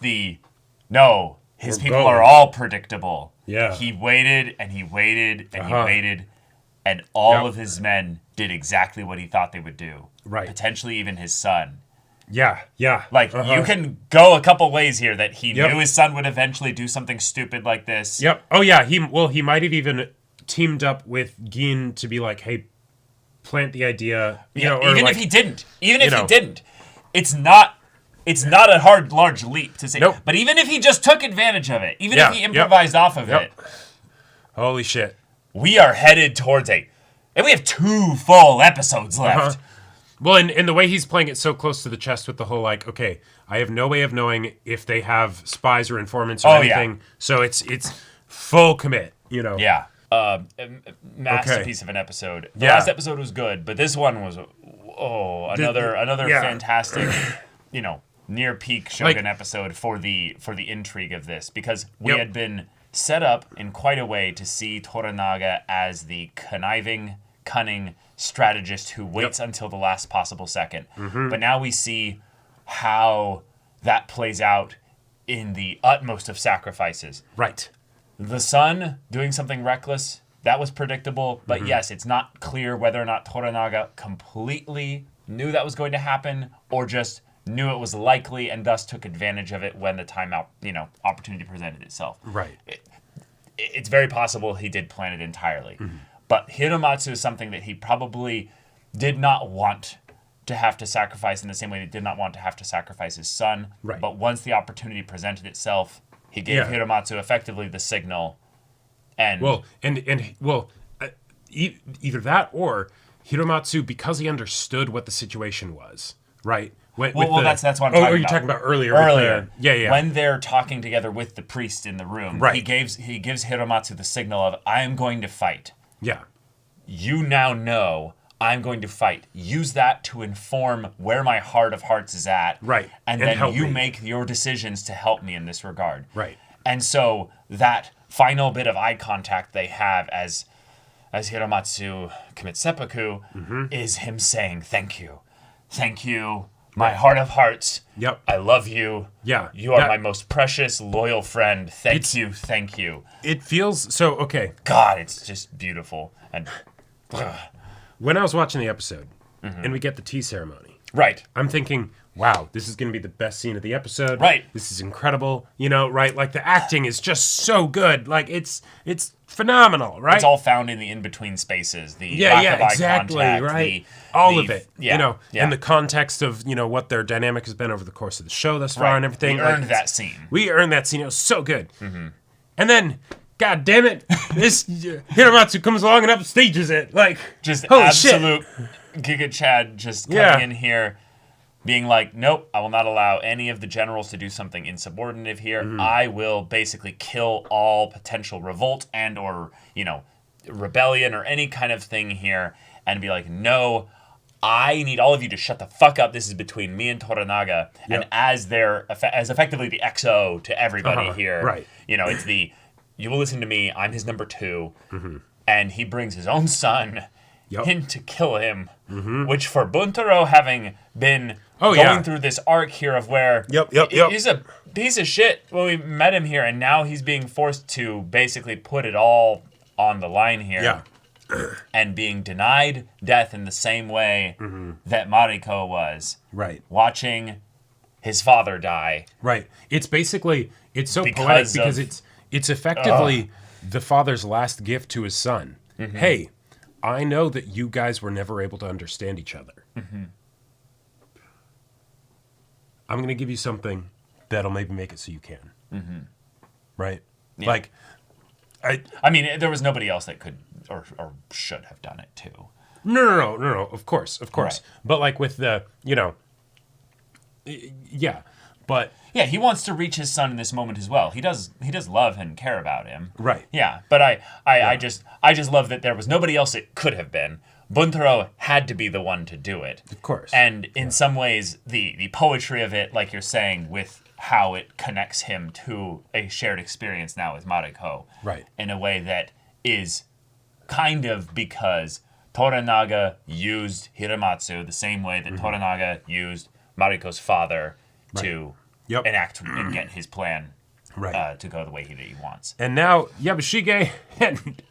Speaker 1: no, his
Speaker 2: We're
Speaker 1: people
Speaker 2: going.
Speaker 1: are all predictable.
Speaker 2: Yeah.
Speaker 1: He waited and he waited and he waited, and all of his men did exactly what he thought they would do.
Speaker 2: Right.
Speaker 1: Potentially even his son.
Speaker 2: Yeah, yeah.
Speaker 1: Like, you can go a couple ways here that he
Speaker 2: Yep.
Speaker 1: knew his son would eventually do something stupid like this.
Speaker 2: Yep. Oh, yeah. He might have even teamed up with Gin to be like, hey, plant the idea. You know, or
Speaker 1: even
Speaker 2: like,
Speaker 1: if he didn't. Even if
Speaker 2: you
Speaker 1: he
Speaker 2: know.
Speaker 1: didn't. It's not a large leap to say.
Speaker 2: Nope.
Speaker 1: But even if he just took advantage of it, even if he improvised off of it,
Speaker 2: holy shit.
Speaker 1: we are headed towards and we have 2 full episodes left.
Speaker 2: Well, and the way he's playing it so close to the chest with the whole, like, okay, I have no way of knowing if they have spies or informants or anything. Yeah. So it's full commit, you know?
Speaker 1: Yeah. Masterpiece of an episode. The last episode was good, but this one was another fantastic, near peak Shogun episode for the intrigue of this, because we had been set up in quite a way to see Toranaga as the conniving, cunning strategist who waits until the last possible second. But now we see how that plays out in the utmost of sacrifices.
Speaker 2: Right.
Speaker 1: The son doing something reckless, that was predictable. But yes, it's not clear whether or not Toranaga completely knew that was going to happen or just knew it was likely, and thus took advantage of it when the opportunity presented itself.
Speaker 2: Right.
Speaker 1: It's very possible he did plan it entirely. But Hiromatsu is something that he probably did not want to have to sacrifice in the same way he did not want to have to sacrifice his son.
Speaker 2: Right.
Speaker 1: But once the opportunity presented itself, he gave Hiromatsu effectively the signal. And
Speaker 2: either that or Hiromatsu, because he understood what the situation was, right?
Speaker 1: That's what I'm talking about.
Speaker 2: Oh, you're talking about earlier. Yeah.
Speaker 1: When they're talking together with the priest in the room,
Speaker 2: right.
Speaker 1: he gives Hiromatsu the signal of, I am going to fight.
Speaker 2: Yeah.
Speaker 1: You now know I'm going to fight. Use that to inform where my heart of hearts is at.
Speaker 2: Right.
Speaker 1: And then you make your decisions to help me in this regard.
Speaker 2: Right.
Speaker 1: And so that final bit of eye contact they have as Hiromatsu commits seppuku is him saying, thank you. Thank you. My heart of hearts.
Speaker 2: Yep.
Speaker 1: I love you.
Speaker 2: Yeah.
Speaker 1: You are my most precious, loyal friend. Thank you. Thank you.
Speaker 2: It feels so okay.
Speaker 1: God, it's just beautiful. And
Speaker 2: when I was watching the episode and we get the tea ceremony,
Speaker 1: right?
Speaker 2: I'm thinking, wow, this is going to be the best scene of the episode.
Speaker 1: Right.
Speaker 2: This is incredible. Right? Like the acting is just so good. Like it's phenomenal, right?
Speaker 1: It's all found in the in-between spaces. The lack of
Speaker 2: exactly,
Speaker 1: eye contact,
Speaker 2: right? All of it.
Speaker 1: Yeah.
Speaker 2: In the context of, what their dynamic has been over the course of the show thus far and everything.
Speaker 1: We earned that scene.
Speaker 2: We earned that scene. It was so good. And then, God damn it, this Hiromatsu comes along and upstages it. Like,
Speaker 1: just
Speaker 2: holy
Speaker 1: absolute
Speaker 2: shit.
Speaker 1: Giga Chad just coming in here, being like, nope, I will not allow any of the generals to do something insubordinate here. I will basically kill all potential revolt and or, rebellion or any kind of thing here and be like, no, I need all of you to shut the fuck up. This is between me and Toranaga. Yep. And as effectively the XO to everybody here.
Speaker 2: Right.
Speaker 1: It's you will listen to me. I'm his number 2. And he brings his own son in to kill him, which for Buntaro having been going through this arc here of where he's a piece of shit when we met him here, and now he's being forced to basically put it all on the line here, and being denied death in the same way that Mariko was,
Speaker 2: right?
Speaker 1: Watching his father die,
Speaker 2: right? It's basically so poetic because it's effectively the father's last gift to his son. Hey, I know that you guys were never able to understand each other. I'm going to give you something that'll maybe make it so you can. Right? Yeah. Like,
Speaker 1: I mean, there was nobody else that could or should have done it too.
Speaker 2: No. Of course. Right. But like with the, but
Speaker 1: yeah, he wants to reach his son in this moment as well. He does love and care about him.
Speaker 2: Right.
Speaker 1: Yeah, but I just love that there was nobody else it could have been. Buntaro had to be the one to do it.
Speaker 2: Of course.
Speaker 1: And in some ways, the poetry of it, like you're saying, with how it connects him to a shared experience now with Mariko.
Speaker 2: Right.
Speaker 1: In a way that is kind of because Toranaga used Hiromatsu the same way that Toranaga used Mariko's father to enact and get his plan to go the way that he wants.
Speaker 2: And now Yabushige and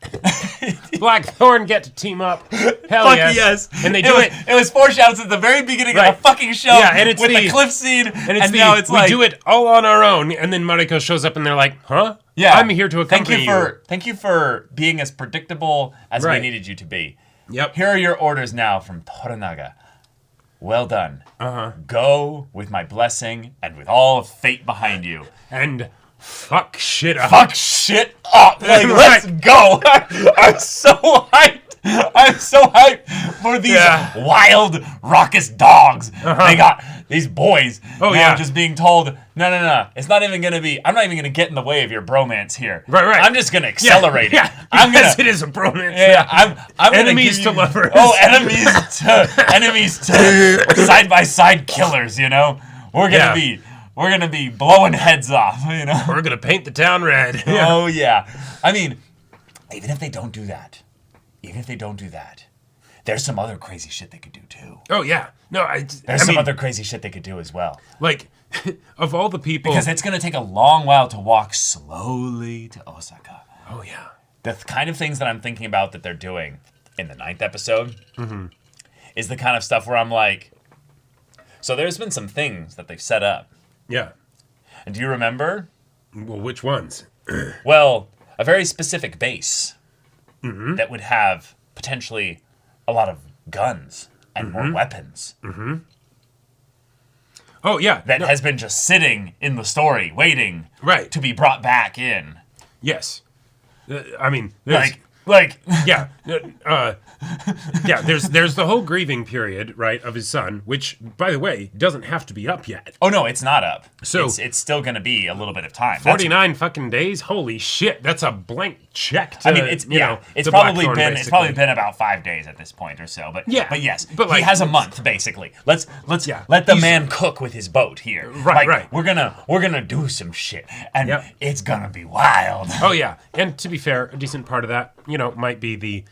Speaker 2: Blackthorn get to team up. Hell yes. And they do it.
Speaker 1: It was foreshadows at the very beginning of the fucking show
Speaker 2: and it's
Speaker 1: with the cliff scene.
Speaker 2: And now it's we do it all on our own. And then Mariko shows up and they're like, huh?
Speaker 1: Yeah.
Speaker 2: I'm here to accompany you.
Speaker 1: Thank you for being as predictable as we needed you to be.
Speaker 2: Yep.
Speaker 1: Here are your orders now from Toranaga. Well done. Go with my blessing and with all of fate behind you.
Speaker 2: And fuck shit up.
Speaker 1: Fuck shit up. Like, let's go. I'm so hyped for these wild, raucous dogs. They got these boys just being told, no. It's not even going to be, I'm not even going to get in the way of your bromance here.
Speaker 2: Right.
Speaker 1: I'm just going to accelerate
Speaker 2: it. Because it is a bromance.
Speaker 1: Yeah, I'm
Speaker 2: enemies to lovers.
Speaker 1: Oh, enemies to side-by-side killers, We're going to be blowing heads off,
Speaker 2: We're going to paint the town red.
Speaker 1: Oh, yeah. I mean, even if they don't do that, there's some other crazy shit they could do, too.
Speaker 2: Oh, yeah. No,
Speaker 1: there's some other crazy shit they could do as well.
Speaker 2: Like, of all the people...
Speaker 1: Because it's going to take a long while to walk slowly to Osaka.
Speaker 2: Oh, yeah.
Speaker 1: The kind of things that I'm thinking about that they're doing in the 9th episode is the kind of stuff where I'm like, So there's been some things that they've set up.
Speaker 2: Yeah.
Speaker 1: And do you remember?
Speaker 2: Well, which ones?
Speaker 1: Well, a very specific base that would have potentially a lot of guns and more weapons.
Speaker 2: Oh, yeah.
Speaker 1: That has been just sitting in the story, waiting to be brought back in.
Speaker 2: Yes. I mean, yeah. Yeah, there's the whole grieving period, right, of his son, which, by the way, doesn't have to be up yet.
Speaker 1: Oh, no, it's not up.
Speaker 2: So
Speaker 1: it's still going to be a little bit of time.
Speaker 2: 49 fucking days? Holy shit, that's a blank check to,
Speaker 1: I mean, it's probably been about 5 days at this point or so. But yes, he has a month basically. Let's let the man cook with his boat here.
Speaker 2: Right.
Speaker 1: We're gonna do some shit, and it's gonna be wild.
Speaker 2: Oh yeah, and to be fair, a decent part of that, might be the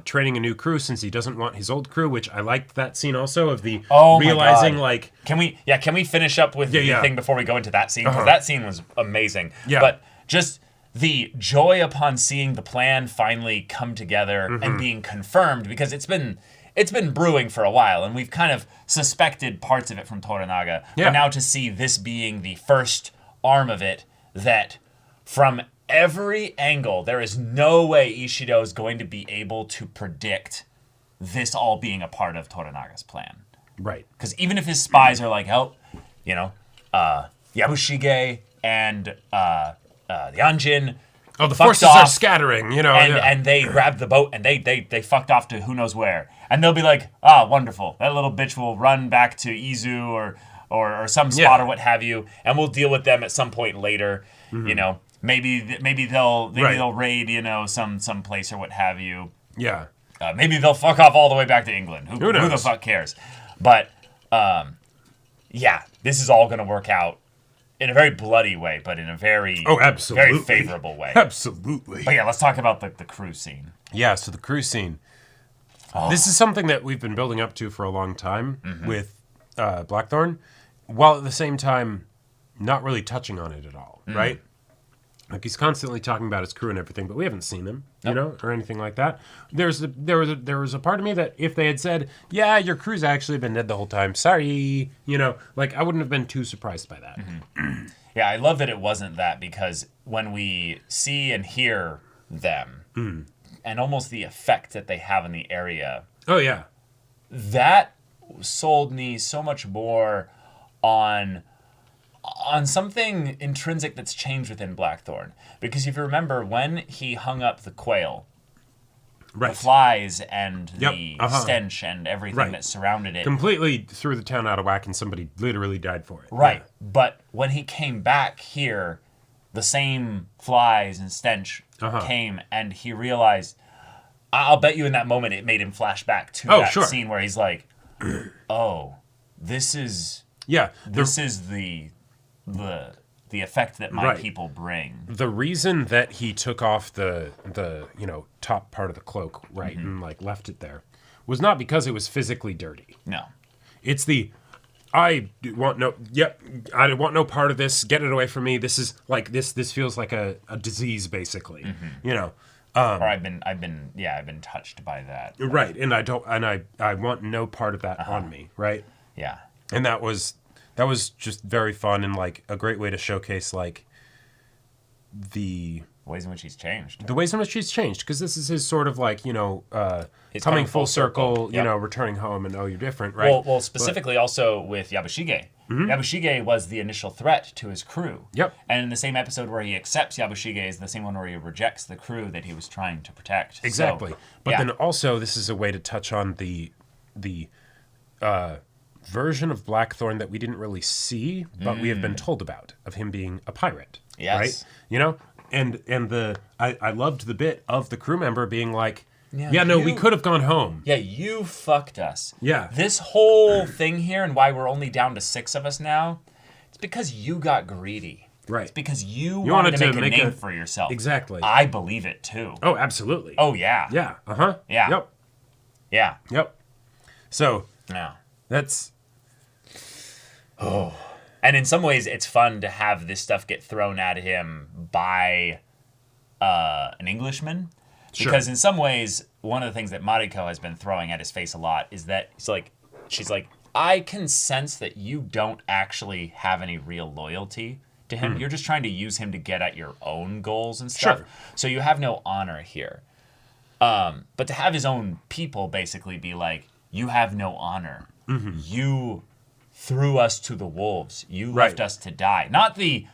Speaker 2: training a new crew since he doesn't want his old crew, which I liked that scene also of the realizing like.
Speaker 1: Can we finish up with the thing before we go into that scene? Because that scene was amazing.
Speaker 2: Yeah.
Speaker 1: But just the joy upon seeing the plan finally come together and being confirmed, because it's been brewing for a while and we've kind of suspected parts of it from Toranaga.
Speaker 2: Yeah.
Speaker 1: But now to see this being the first arm of it, that from every angle, there is no way Ishido is going to be able to predict this all being a part of Toranaga's plan.
Speaker 2: Right.
Speaker 1: Because even if his spies are like, Yabushige and the Anjin.
Speaker 2: Oh, the forces are scattering,
Speaker 1: And they grabbed the boat and they fucked off to who knows where. And they'll be like, wonderful. That little bitch will run back to Izu or some spot or what have you, and we'll deal with them at some point later. Maybe they'll raid, some place or what have you.
Speaker 2: Yeah.
Speaker 1: Maybe they'll fuck off all the way back to England. Who the fuck cares? But this is all going to work out in a very bloody way, but in a very very favorable way.
Speaker 2: Absolutely.
Speaker 1: But let's talk about the cruise scene.
Speaker 2: Yeah, so the cruise scene. This is something that we've been building up to for a long time with Blackthorn, while at the same time not really touching on it at all, right? Like he's constantly talking about his crew and everything, but we haven't seen them, or anything like that. There was a part of me that if they had said, "Yeah, your crew's actually been dead the whole time," sorry, I wouldn't have been too surprised by that.
Speaker 1: Yeah, I love that it wasn't that, because when we see and hear them, and almost the effect that they have in the area.
Speaker 2: Oh yeah,
Speaker 1: that sold me so much more on something intrinsic that's changed within Blackthorn. Because if you remember, when he hung up the quail, the flies and the stench and everything that surrounded it
Speaker 2: completely threw the town out of whack, and somebody literally died for it.
Speaker 1: Right. Yeah. But when he came back here, the same flies and stench came, and he realized, I'll bet you in that moment it made him flash back to that scene where he's like, this is the effect that my people bring.
Speaker 2: The reason that he took off the top part of the cloak, and left it there, was not because it was physically dirty.
Speaker 1: No.
Speaker 2: It's I want no part of this. Get it away from me. This is like this feels like a disease, basically. Or
Speaker 1: I've been touched by that.
Speaker 2: Right. And I want no part of that on me, right?
Speaker 1: Yeah.
Speaker 2: And that was just very fun and a great way to showcase the
Speaker 1: ways in which he's changed.
Speaker 2: The ways in which he's changed, because this is his sort of coming full circle, returning home and you're different, right?
Speaker 1: Well, specifically also with Yabushige. Yabushige was the initial threat to his crew.
Speaker 2: Yep.
Speaker 1: And in the same episode where he accepts Yabushige is the same one where he rejects the crew that he was trying to protect.
Speaker 2: Exactly.
Speaker 1: So,
Speaker 2: but then also this is a way to touch on the version of Blackthorn that we didn't really see, but we have been told about, of him being a pirate.
Speaker 1: Yes.
Speaker 2: Right? And I loved the bit of the crew member being like, we could have gone home.
Speaker 1: Yeah, you fucked us.
Speaker 2: Yeah.
Speaker 1: This whole thing here and why we're only down to 6 of us now, it's because you got greedy.
Speaker 2: Right.
Speaker 1: It's because you wanted to make a name for yourself.
Speaker 2: Exactly.
Speaker 1: I believe it too.
Speaker 2: Oh, absolutely.
Speaker 1: Oh, yeah.
Speaker 2: Yeah.
Speaker 1: Yeah.
Speaker 2: Yep.
Speaker 1: Yeah.
Speaker 2: Yep. So,
Speaker 1: yeah.
Speaker 2: That's...
Speaker 1: And in some ways, it's fun to have this stuff get thrown at him by an Englishman. Because in some ways, one of the things that Mariko has been throwing at his face a lot is that she's like, I can sense that you don't actually have any real loyalty to him. You're just trying to use him to get at your own goals and stuff.
Speaker 2: Sure.
Speaker 1: So you have no honor here. But to have his own people basically be like, you have no honor. You threw us to the wolves. You left us to die. Not the,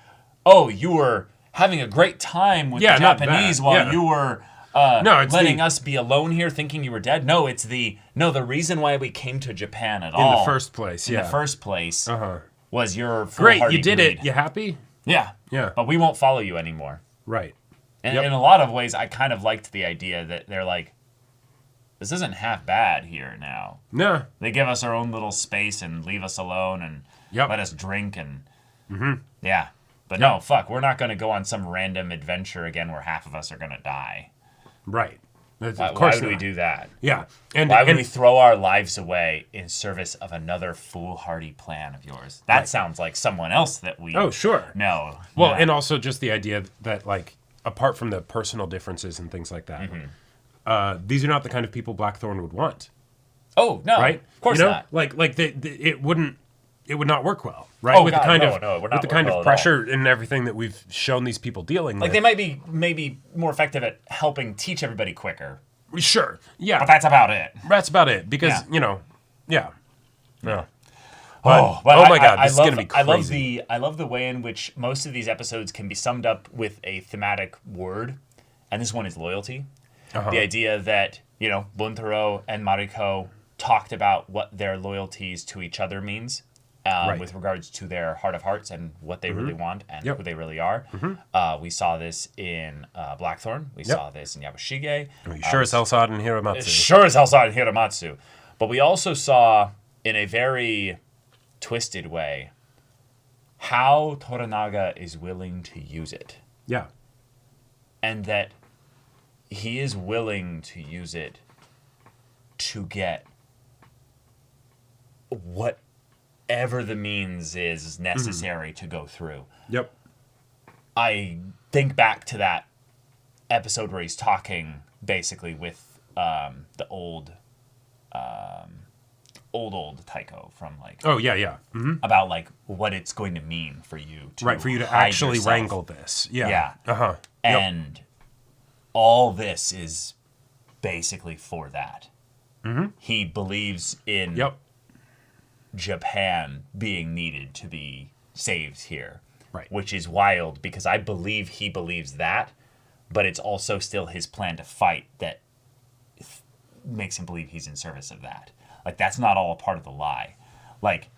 Speaker 1: you were having a great time with the Japanese while you were letting us be alone here thinking you were dead. No, it's the reason why we came to Japan at all.
Speaker 2: In the first place,
Speaker 1: In the first place was your
Speaker 2: great,
Speaker 1: foolhardy
Speaker 2: you did
Speaker 1: greed.
Speaker 2: it. You happy?
Speaker 1: Yeah.
Speaker 2: Yeah.
Speaker 1: But we won't follow you anymore.
Speaker 2: Right.
Speaker 1: And in a lot of ways, I kind of liked the idea that they're like, this isn't half bad here now.
Speaker 2: No.
Speaker 1: They give us our own little space and leave us alone and let us drink and yeah. But no, fuck, we're not going to go on some random adventure again where half of us are going to die.
Speaker 2: Right.
Speaker 1: Why would we do that?
Speaker 2: Yeah.
Speaker 1: Why would we throw our lives away in service of another foolhardy plan of yours? That sounds like someone else that we know.
Speaker 2: Well, and also just the idea that, like, apart from the personal differences and things like that, these are not the kind of people Blackthorn would want.
Speaker 1: Oh, no.
Speaker 2: Right?
Speaker 1: Of course not.
Speaker 2: Like it would not work well, right? With the kind of pressure and everything that we've shown these people dealing with.
Speaker 1: Like, they might be maybe more effective at helping teach everybody quicker.
Speaker 2: Sure. Yeah.
Speaker 1: But that's about it.
Speaker 2: That's about it. Because, Yeah.
Speaker 1: But
Speaker 2: oh my God, this is going to be crazy.
Speaker 1: I love the way in which most of these episodes can be summed up with a thematic word, and this one is loyalty. The idea that, Buntaro and Mariko talked about what their loyalties to each other means with regards to their heart of hearts and what they really want and who they really are. We saw this in Blackthorn. We saw this in Yabushige.
Speaker 2: We sure as hell saw it in Hiramatsu.
Speaker 1: Sure as hell saw it in Hiramatsu. But we also saw, in a very twisted way, how Toranaga is willing to use it.
Speaker 2: Yeah.
Speaker 1: And that he is willing to use it to get whatever the means is necessary to go through.
Speaker 2: Yep.
Speaker 1: I think back to that episode where he's talking basically with the old Taiko from like about like what it's going to mean for you to
Speaker 2: actually
Speaker 1: yourself.
Speaker 2: wrangle this. Yeah.
Speaker 1: And all this is basically for that. He believes in Japan being needed to be saved here.
Speaker 2: Right.
Speaker 1: Which is wild because I believe he believes that, but it's also still his plan to fight that makes him believe he's in service of that. Like, that's not all a part of the lie. Like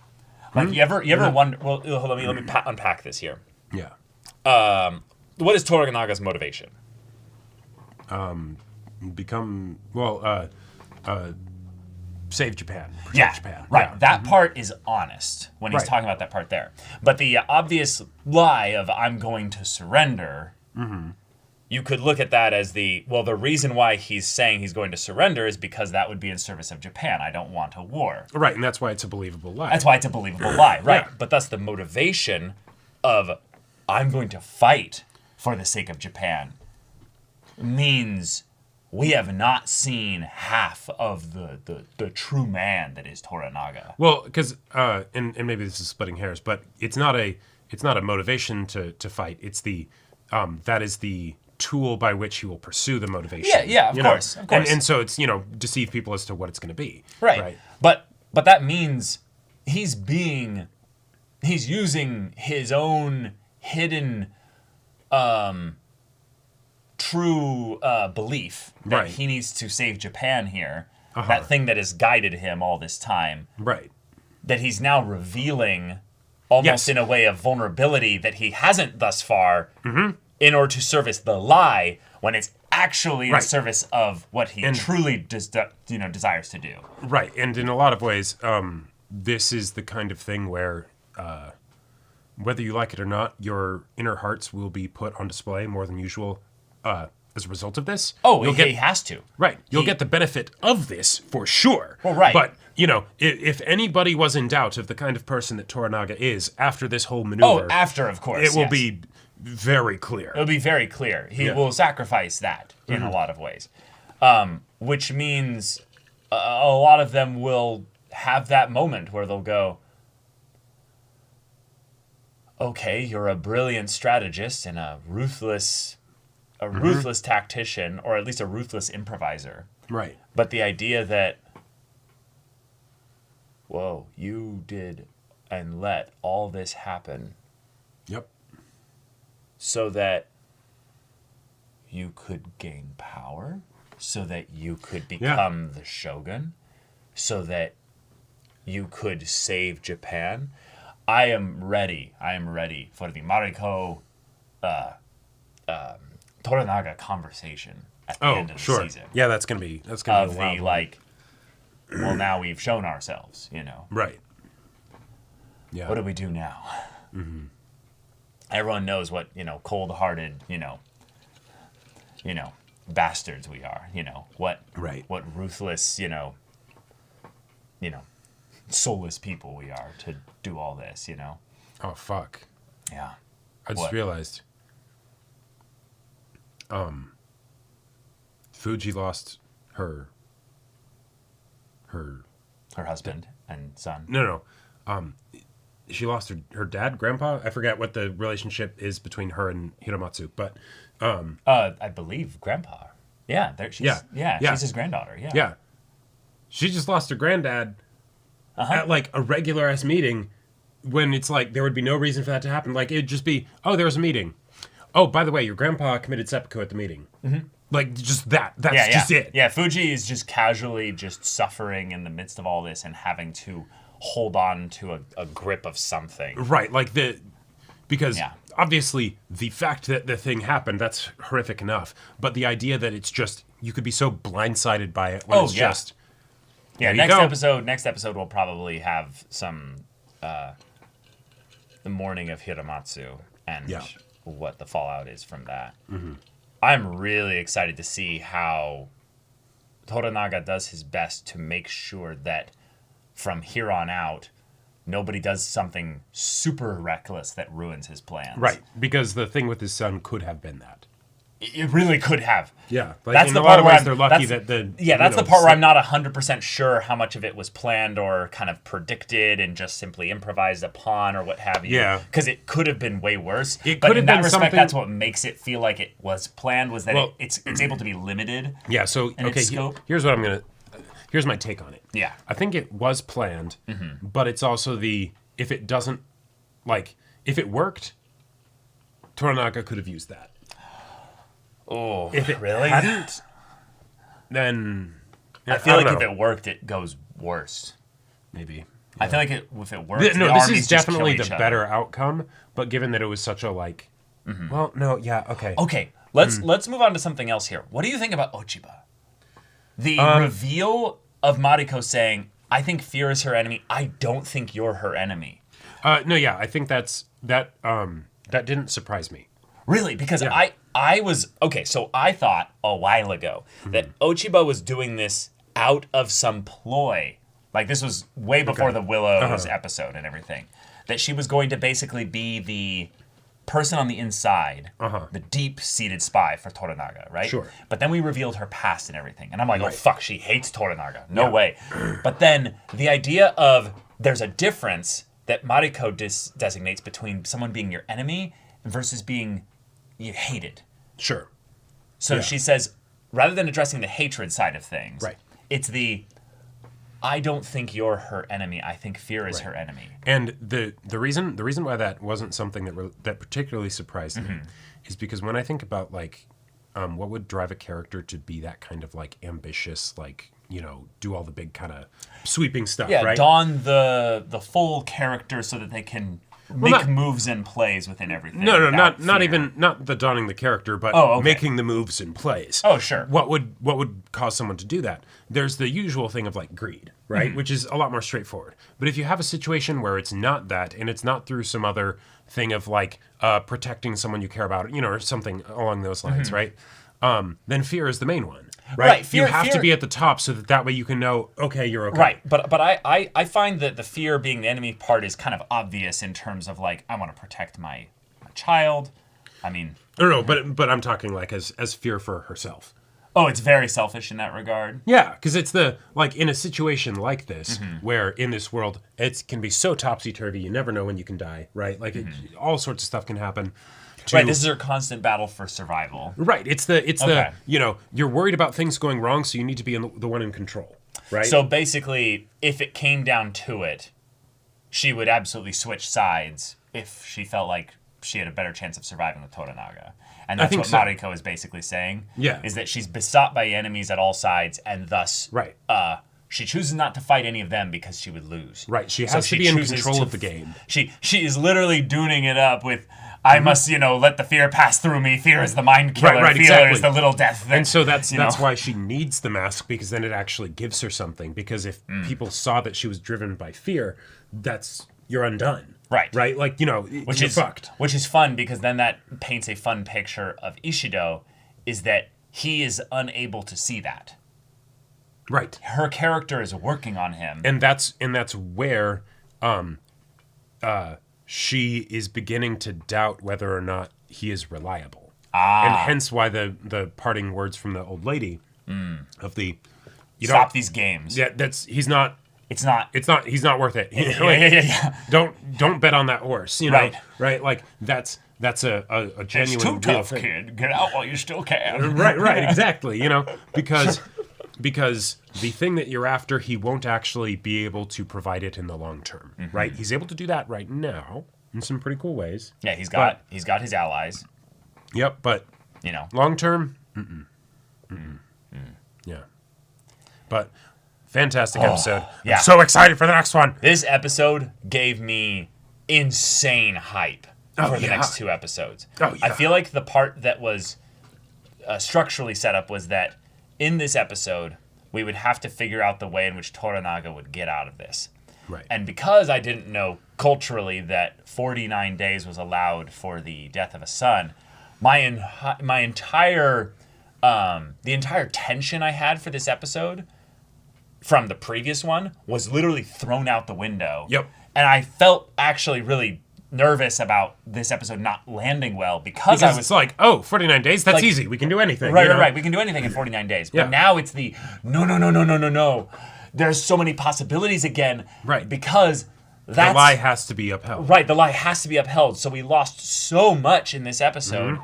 Speaker 1: you ever wonder? Well, let me unpack this here.
Speaker 2: Yeah.
Speaker 1: What is Toranaga's motivation?
Speaker 2: Save Japan. Protect Japan.
Speaker 1: Right.
Speaker 2: Yeah.
Speaker 1: That part is honest when he's talking about that part there. But the obvious lie of I'm going to surrender, you could look at that as the reason why he's saying he's going to surrender is because that would be in service of Japan. I don't want a war.
Speaker 2: Right, and that's why it's a believable lie.
Speaker 1: Right. Yeah. But thus the motivation of I'm going to fight for the sake of Japan means we have not seen half of the true man that is Toranaga.
Speaker 2: Well, because and maybe this is splitting hairs, but it's not a motivation to fight. It's that is the tool by which he will pursue the motivation.
Speaker 1: Yeah, of course.
Speaker 2: And so it's deceive people as to what it's going to be.
Speaker 1: Right. But that means he's using his own hidden true belief that he needs to save Japan here. That thing that has guided him all this time.
Speaker 2: Right.
Speaker 1: That he's now revealing almost in a way of vulnerability that he hasn't thus far in order to service the lie when it's actually in service of what he truly desires to do.
Speaker 2: Right. And in a lot of ways, this is the kind of thing where whether you like it or not, your inner hearts will be put on display more than usual as a result of this.
Speaker 1: Oh, he has to.
Speaker 2: Right. You'll get the benefit of this for sure.
Speaker 1: Well, right.
Speaker 2: But, if anybody was in doubt of the kind of person that Toranaga is after this whole maneuver...
Speaker 1: Oh, after, of course,
Speaker 2: it will be very clear.
Speaker 1: It'll be very clear. He will sacrifice that in a lot of ways. Which means a lot of them will have that moment where they'll go, okay, you're a brilliant strategist and a ruthless tactician, or at least a ruthless improviser.
Speaker 2: Right.
Speaker 1: But the idea that, whoa, you did and let all this happen.
Speaker 2: Yep.
Speaker 1: So that you could gain power, so that you could become the Shogun, so that you could save Japan. I am ready for the Mariko Toranaga conversation at the end of the season.
Speaker 2: Yeah, that's gonna be a wild one.
Speaker 1: Well, now we've shown ourselves,
Speaker 2: Right. Yeah.
Speaker 1: What do we do now? Everyone knows what, cold-hearted, bastards we are, what ruthless, soulless people we are to do all this,
Speaker 2: Oh, fuck.
Speaker 1: Yeah.
Speaker 2: I just realized Fuji lost her
Speaker 1: husband and son.
Speaker 2: No. She lost her dad, grandpa. I forget what the relationship is between her and Hiramatsu, but
Speaker 1: I believe grandpa. Yeah, she's his granddaughter. Yeah.
Speaker 2: Yeah. She just lost her granddad at like a regular ass meeting when it's like there would be no reason for that to happen. Like it'd just be, oh, there was a meeting. Oh, by the way, your grandpa committed seppuku at the meeting. Like just that. That's just it.
Speaker 1: Yeah, Fuji is just casually just suffering in the midst of all this and having to hold on to a grip of something.
Speaker 2: Right, because obviously the fact that the thing happened, that's horrific enough. But the idea that it's just, you could be so blindsided by it when just...
Speaker 1: Yeah, next episode we'll probably have some the mourning of Hiramatsu and what the fallout is from that. I'm really excited to see how Toranaga does his best to make sure that from here on out, nobody does something super reckless that ruins his plans.
Speaker 2: Right, because the thing with his son could have been that.
Speaker 1: It really could have.
Speaker 2: Yeah,
Speaker 1: that's
Speaker 2: in
Speaker 1: the
Speaker 2: a
Speaker 1: part
Speaker 2: lot of
Speaker 1: where
Speaker 2: ways they're lucky that the...
Speaker 1: Yeah, that's the part where I'm not 100% sure how much of it was planned or kind of predicted and just simply improvised upon or what have you.
Speaker 2: Yeah.
Speaker 1: Because it could have been way worse.
Speaker 2: It
Speaker 1: but
Speaker 2: could
Speaker 1: in
Speaker 2: have
Speaker 1: that
Speaker 2: been
Speaker 1: respect,
Speaker 2: something...
Speaker 1: that's what makes it feel like it was planned, was that it's able to be limited.
Speaker 2: Yeah, so,
Speaker 1: in its scope.
Speaker 2: Here's what I'm going to... Here's my take on it.
Speaker 1: Yeah.
Speaker 2: I think it was planned, but it's also if it doesn't... Like, if it worked, Toranaga could have used that.
Speaker 1: Oh,
Speaker 2: if it
Speaker 1: really
Speaker 2: hadn't, then
Speaker 1: I feel like if it worked, it goes worse.
Speaker 2: Maybe. Yeah.
Speaker 1: I feel like if it worked,
Speaker 2: this is definitely the better outcome. But given that it was such a well, no, yeah, okay.
Speaker 1: Okay, let's move on to something else here. What do you think about Ochiba? The reveal of Mariko saying, "I think fear is her enemy. I don't think you're her enemy."
Speaker 2: No, yeah, I think that didn't surprise me.
Speaker 1: Really? Because I was... Okay, so I thought a while ago that Ochiba was doing this out of some ploy. Like, this was way before the Willows episode and everything. That she was going to basically be the person on the inside, the deep-seated spy for Toranaga, right?
Speaker 2: Sure.
Speaker 1: But then we revealed her past and everything. And I'm like, oh, fuck, she hates Toranaga. No way. But then the idea of there's a difference that Mariko designates between someone being your enemy versus being... you hated.
Speaker 2: Sure.
Speaker 1: So she says, rather than addressing the hatred side of things, it's I don't think you're her enemy. I think fear is her enemy.
Speaker 2: And the reason why that wasn't something that particularly surprised me is because when I think about what would drive a character to be that kind of ambitious, do all the big kind of sweeping stuff, right?
Speaker 1: Don the full character so that they can make moves and plays within everything.
Speaker 2: No, not the donning the character, but making the moves and plays.
Speaker 1: Oh, sure.
Speaker 2: What would cause someone to do that? There's the usual thing of greed, right? Which is a lot more straightforward. But if you have a situation where it's not that, and it's not through some other thing of protecting someone you care about, or something along those lines, right? Then fear is the main one. Right. You have to be at the top so that way you can know, okay, you're okay.
Speaker 1: Right. But I find that the fear being the enemy part is kind of obvious in terms of I want to protect my child. I mean...
Speaker 2: No, but I'm talking as fear for herself.
Speaker 1: Oh, it's very selfish in that regard.
Speaker 2: Yeah, because it's in a situation like this, where in this world, it can be so topsy-turvy, you never know when you can die, right? Like, all sorts of stuff can happen.
Speaker 1: Right, this is her constant battle for survival.
Speaker 2: Right, it's the you're worried about things going wrong, so you need to be the one in control, right?
Speaker 1: So basically, if it came down to it, she would absolutely switch sides if she felt like she had a better chance of surviving with Toranaga. And that's what Mariko is basically saying.
Speaker 2: Yeah.
Speaker 1: Is that she's besought by enemies at all sides, and thus she chooses not to fight any of them because she would lose.
Speaker 2: Right, she has to be in control of the game.
Speaker 1: She is literally dooning it up with, I must, let the fear pass through me. Fear is the mind killer.
Speaker 2: Right,
Speaker 1: fear
Speaker 2: exactly.
Speaker 1: is the little death.
Speaker 2: And so that's why she needs the mask, because then it actually gives her something. Because if people saw that she was driven by fear, you're undone.
Speaker 1: Right.
Speaker 2: Right? Like,
Speaker 1: which is fucked. Which is fun, because then that paints a fun picture of Ishido, is that he is unable to see that.
Speaker 2: Right.
Speaker 1: Her character is working on him.
Speaker 2: And that's where she is beginning to doubt whether or not he is reliable. And hence why the parting words from the old lady of the
Speaker 1: stop these games.
Speaker 2: Yeah, he's not
Speaker 1: It's not.
Speaker 2: He's not worth it.
Speaker 1: Yeah.
Speaker 2: Don't bet on that horse. Right. Like that's a genuine.
Speaker 1: It's too tough, kid. Get out while you still can.
Speaker 2: Right. Exactly. Because the thing that you're after, he won't actually be able to provide it in the long term. Right. He's able to do that right now in some pretty cool ways.
Speaker 1: Yeah. He's got his allies.
Speaker 2: Yep. But long term. Yeah. But. Fantastic episode.
Speaker 1: Yeah.
Speaker 2: I'm so excited for the next one.
Speaker 1: This episode gave me insane hype for the next 2 episodes.
Speaker 2: Oh, yeah.
Speaker 1: I feel like the part that was structurally set up was that in this episode, we would have to figure out the way in which Toranaga would get out of this.
Speaker 2: Right.
Speaker 1: And because I didn't know culturally that 49 days was allowed for the death of a son, my entire the entire tension I had for this episode from the previous one was literally thrown out the window.
Speaker 2: Yep.
Speaker 1: And I felt actually really nervous about this episode not landing well because I was
Speaker 2: it's like, 49 days, that's easy. We can do anything.
Speaker 1: Right. We can do anything in 49 days. But now it's the no. There's so many possibilities again.
Speaker 2: Right.
Speaker 1: Because
Speaker 2: the lie has to be upheld.
Speaker 1: Right, the lie has to be upheld. So we lost so much in this episode,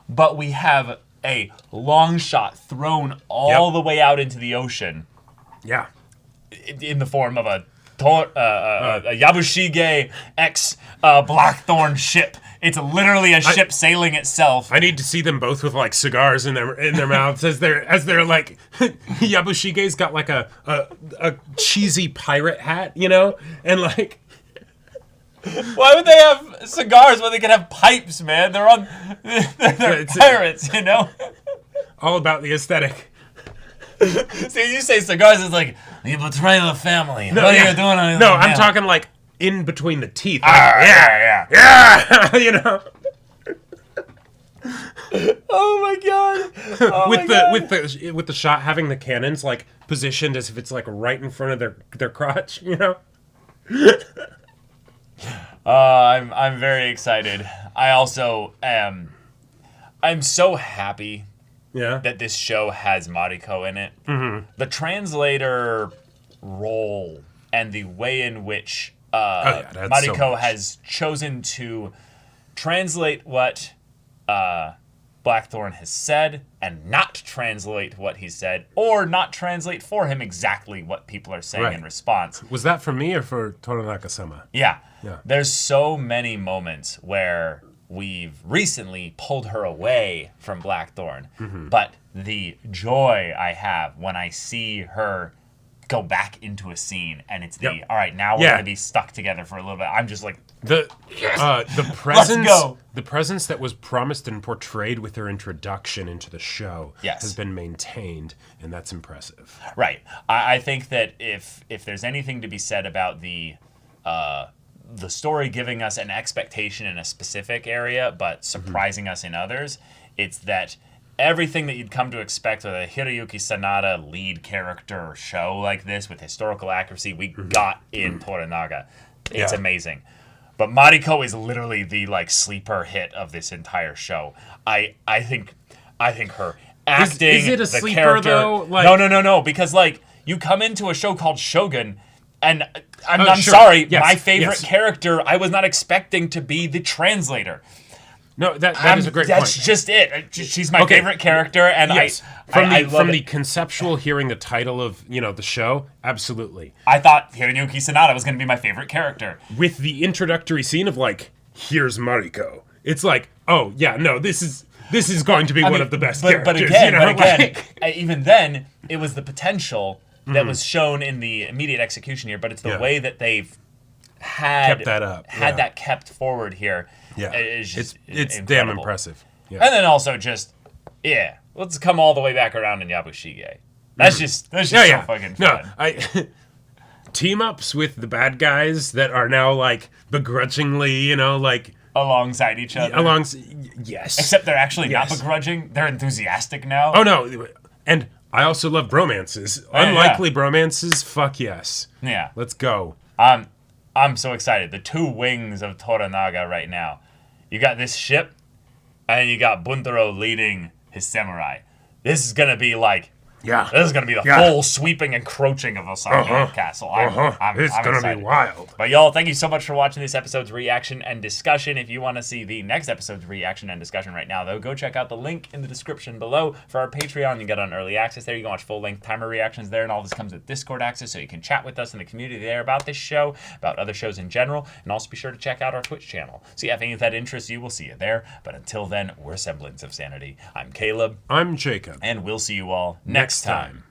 Speaker 1: but we have a long shot thrown all the way out into the ocean.
Speaker 2: Yeah.
Speaker 1: In the form of a Yabushige X Blackthorn ship. It's literally a ship sailing itself.
Speaker 2: I need to see them both with like cigars in their mouths as they're like Yabushige's got like a cheesy pirate hat, and like
Speaker 1: why would they have cigars when they can have pipes, man? They're pirates,
Speaker 2: All about the aesthetic.
Speaker 1: See, you say cigars, it's like, you betray the family.
Speaker 2: No,
Speaker 1: what are you doing on
Speaker 2: No, I'm talking like in between the teeth. Like,
Speaker 1: yeah. Oh my god.
Speaker 2: With the shot having the cannons like positioned as if it's like right in front of their crotch,
Speaker 1: I'm very excited. I also am. I'm so happy.
Speaker 2: Yeah.
Speaker 1: That this show has Mariko in it. The translator role and the way in which Mariko has chosen to translate what Blackthorn has said and not translate what he said, or not translate for him exactly what people are saying in response.
Speaker 2: Was that for me or for Toranaka-sama?
Speaker 1: Yeah. There's so many moments where we've recently pulled her away from Blackthorn, but the joy I have when I see her go back into a scene and it's all right, now we're gonna be stuck together for a little bit. I'm just like
Speaker 2: the presence.
Speaker 1: Let's go.
Speaker 2: The presence that was promised and portrayed with her introduction into the show has been maintained, and that's impressive.
Speaker 1: Right. I think that if there's anything to be said about the story giving us an expectation in a specific area, but surprising us in others, it's that everything that you'd come to expect with a Hiroyuki Sanada lead character show like this with historical accuracy, we got in Toranaga. It's amazing. But Mariko is literally the sleeper hit of this entire show. I think her acting.
Speaker 2: Is it a
Speaker 1: the
Speaker 2: sleeper
Speaker 1: character.
Speaker 2: though? Like,
Speaker 1: No. Because like you come into a show called Shogun, and I'm
Speaker 2: sure.
Speaker 1: sorry,
Speaker 2: Yes,
Speaker 1: my favorite
Speaker 2: yes.
Speaker 1: character I was not expecting to be the translator.
Speaker 2: No, that is a great
Speaker 1: That's
Speaker 2: point.
Speaker 1: just it. She's my favorite character, and
Speaker 2: yes.
Speaker 1: I love
Speaker 2: from
Speaker 1: it.
Speaker 2: the conceptual hearing the title of the show, absolutely.
Speaker 1: I thought Hiroyuki Sanada was going to be my favorite character.
Speaker 2: With the introductory scene of like, here's Mariko. It's like, oh yeah, no, this is going to be one of the best characters.
Speaker 1: But again,
Speaker 2: like,
Speaker 1: even then, it was the potential that was shown in the immediate execution here, but it's the way that they've
Speaker 2: kept that up,
Speaker 1: that kept forward here.
Speaker 2: Yeah,
Speaker 1: it's
Speaker 2: damn impressive. Yeah.
Speaker 1: And then also just let's come all the way back around in Yabushige. That's just so fucking fun.
Speaker 2: No, team ups with the bad guys that are now like begrudgingly, like
Speaker 1: alongside each other.
Speaker 2: Yes.
Speaker 1: Except they're actually not begrudging. They're enthusiastic now.
Speaker 2: Oh no, and I also love bromances. Unlikely bromances. Fuck yes.
Speaker 1: Yeah.
Speaker 2: Let's go.
Speaker 1: I'm so excited. The two wings of Toranaga right now. You got this ship, and you got Buntaro leading his samurai. This is gonna be like, this is gonna be the full sweeping encroaching of Osaka Castle.
Speaker 2: It's
Speaker 1: I'm
Speaker 2: gonna
Speaker 1: excited.
Speaker 2: be wild.
Speaker 1: But y'all, thank you so much for watching this episode's reaction and discussion. If you want to see the next episode's reaction and discussion right now, though, go check out the link in the description below for our Patreon. You get on early access there. You can watch full-length timer reactions there, and all this comes with Discord access, so you can chat with us in the community there about this show, about other shows in general, and also be sure to check out our Twitch channel. So yeah, if any of that interests you, we'll see you there. But until then, we're Semblance of Sanity. I'm Caleb.
Speaker 2: I'm Jacob.
Speaker 1: And we'll see you all next time.